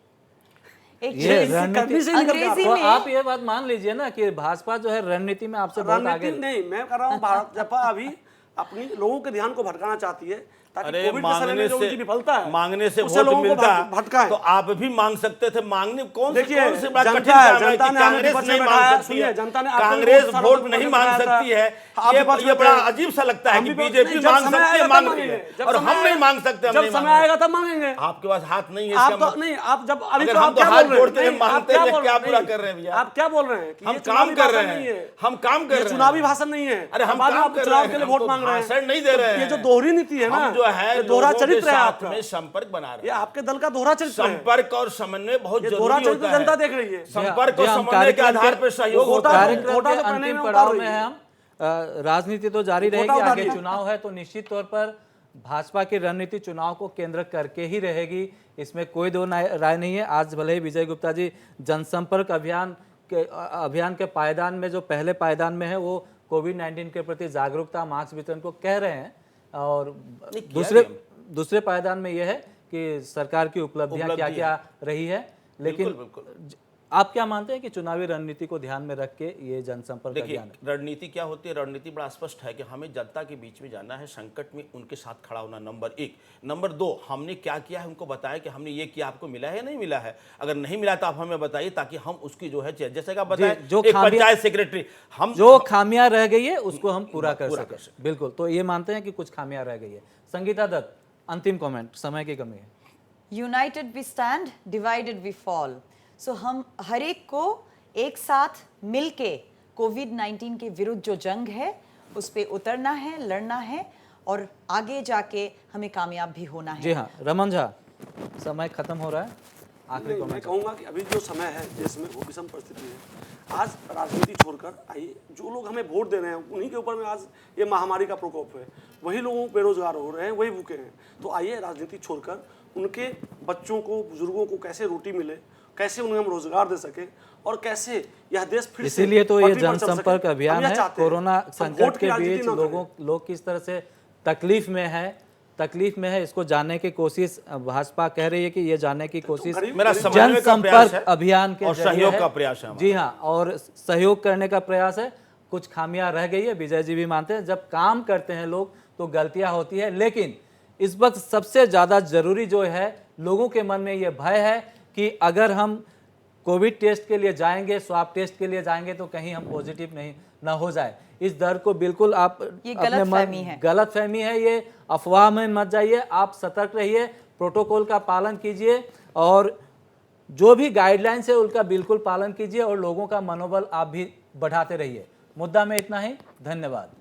एक ये चीज रणनीति से निकल के अंग्रेजी तो में आप ये बात मान लीजिए ना कि भाजपा जो है रणनीति में आपसे बहुत आगे। रणनीति नहीं, मैं कर रहा हूँ भाजपा अभी अपनी लोगों के ध्यान को भटकाना चाहती है, ताकि अरे कोविड के समय में जो उनकी विफलता है मांगने से उससे वोट लोगों को मिलता भटकाएं। तो आप भी मांग सकते थे। मांगने कौन देखिए, कौन सी बात कठिन जनता है, काम है कि जनता ने हमें कांग्रेस विपक्ष नहीं में मांग बैठाया। सकती सुनिए, है, जनता ने आपको कांग्रेस वोट वोट सारा नहीं वोट मांग बताया था। सकती है। आप ये विपक्ष ये में बड़ा थे। अजीब सा लगता है हम कि विपक्ष- बीजेपी नहीं, जब मांग समय सकती आएगा है, तब मांग रही मांगेंगे। है, जब और समय हम नहीं आएगा- मांग सकते, हम जब नहीं समय मांग आएगा तब मांगेंगे। सकते। आपके पास हाथ नहीं है, आप इसका तो नहीं, आप जब अभी अगर तो हम आप तो क्या हाथ बोल रहे जोड़ते हैं? हैं, नहीं, आप मांगते क्या हैं, बोल क्या रहे हैं? पूरा नहीं, कर रहे हैं भैया? आप क्या बोल रहे हैं कि हम ये काम चुनावी कर भाषण रहे नहीं हैं, है। हम काम कर ये रहे हैं। चुनावी भाषण नहीं है। अरे हम बाद में काम आप कर चुनाव रहे के लिए हैं, वोट हम तो मांग रहे हैं। भाषण नहीं दे रहे हैं। ये जो दोहरी नीति है ना, हम जो है ये दोहरा लोगों के चरित्र है साथ आपका। में संपर्क बना रहे ये हैं। आपके दल का दोहरा चरित्र है। संपर्क और समन्वय बहुत ये जरूरी दोहरा होता चरित्र है। जनता देख रही है। संपर्क जी, और हम समन्वय के कार्यक्रम आधार के- पर सहयोग होता है। कार्यक्रम घोटा के तो पहने अंतिम में पड़ाव उतार में रही है है। हम। राजनीति तो जारी घोटा रहेगी, उतार आगे दिया। चुनाव है तो निश्चित तौर पर भाजपा की रणनीति चुनाव को केंद्र करके ही रहेगी, इसमें कोई दो राय नहीं है। आज भले ही विजय गुप्ता जी जनसंपर्क अभियान के पायदान में, जो पहले पायदान में है, वो कोविड-19 के प्रति जागरूकता, मास्क वितरण को कह रहे हैं, और दूसरे पायदान में यह है कि सरकार की उपलब्धियां क्या क्या रही है। लेकिन बिल्कुल। आप क्या मानते हैं कि चुनावी रणनीति को ध्यान में रख के ये जनसंपर्क देखिए, अभियान है? रणनीति क्या होती है? रणनीति बड़ा स्पष्ट है कि हमें जनता के बीच में जाना है, संकट में उनके साथ खड़ा होना, नंबर 1। नंबर 2, हमने क्या किया है उनको बताया कि हमने ये किया, आपको मिला है या नहीं मिला है। अगर नहीं मिला तो आप हमें बताइए, ताकि हम उसकी जो है, जैसे कि आप बताएं, जो एक खामियां- पंचायत सेक्रेटरी, हम जो खामियां रह गई है उसको हम पूरा कर पूरा सके। कर सकें। बिल्कुल, तो ये मानते हैं कि कुछ खामियां रह गई है। संगीता दत्त, अंतिम कमेंट, समय की कमी है। United we stand, divided we fall. So हम हर एक को एक साथ मिलके कोविड-19 के विरुद्ध जो जंग है उस पे उतरना है, लड़ना है, और आगे जाके हमें कामयाब भी होना है। जी हाँ, रमन झा, समय खत्म हो रहा है, आखिरी नहीं, मैं कमेंट। कहूँगा कि अभी जो समय है देश में, वो विषम परिस्थिति है। आज राजनीति छोड़कर आइए, जो लोग हमें वोट दे रहे हैं उन्हीं के ऊपर में आज ये महामारी का प्रकोप है। वही लोग बेरोजगार हो रहे हैं, वही भूखे हैं। तो आइए राजनीति छोड़कर उनके बच्चों को, बुजुर्गों को कैसे रोटी मिले, कैसे उन्हें हम रोजगार दे सके, और कैसे यह देश फिर से इसीलिए तो ये पटरी पर चल सके। जनसंपर्क अभियान हम यह है। चाहते हैं। कोरोना हम संकट वोट की के राजनीति बीच न करें। लोग किस तरह से तकलीफ में है, इसको जानने की कोशिश भाजपा कह रही है कि ये जानने की कोशिश मेरा समन्वय का प्रयास है जनसंपर्क अभियान के और जरिए सहयोग है। का प्रयास है हमारा। जी हाँ, और सहयोग करने का प्रयास है। कुछ खामियां रह गई है, विजय जी भी मानते हैं, जब काम करते हैं लोग तो गलतियां होती है। लेकिन इस वक्त सबसे ज्यादा जरूरी जो है, लोगों के मन में ये भय है कि अगर हम कोविड टेस्ट के लिए जाएंगे, स्वाब टेस्ट के लिए जाएंगे, तो कहीं हम पॉजिटिव नहीं ना हो जाए। इस डर को बिल्कुल आप ये अपने गलतफहमी है। गलतफहमी है, ये अफवाह में मत जाइए। आप सतर्क रहिए, प्रोटोकॉल का पालन कीजिए, और जो भी गाइडलाइंस है उनका बिल्कुल पालन कीजिए, और लोगों का मनोबल आप भी बढ़ाते रहिए। मुद्दा में इतना ही, धन्यवाद।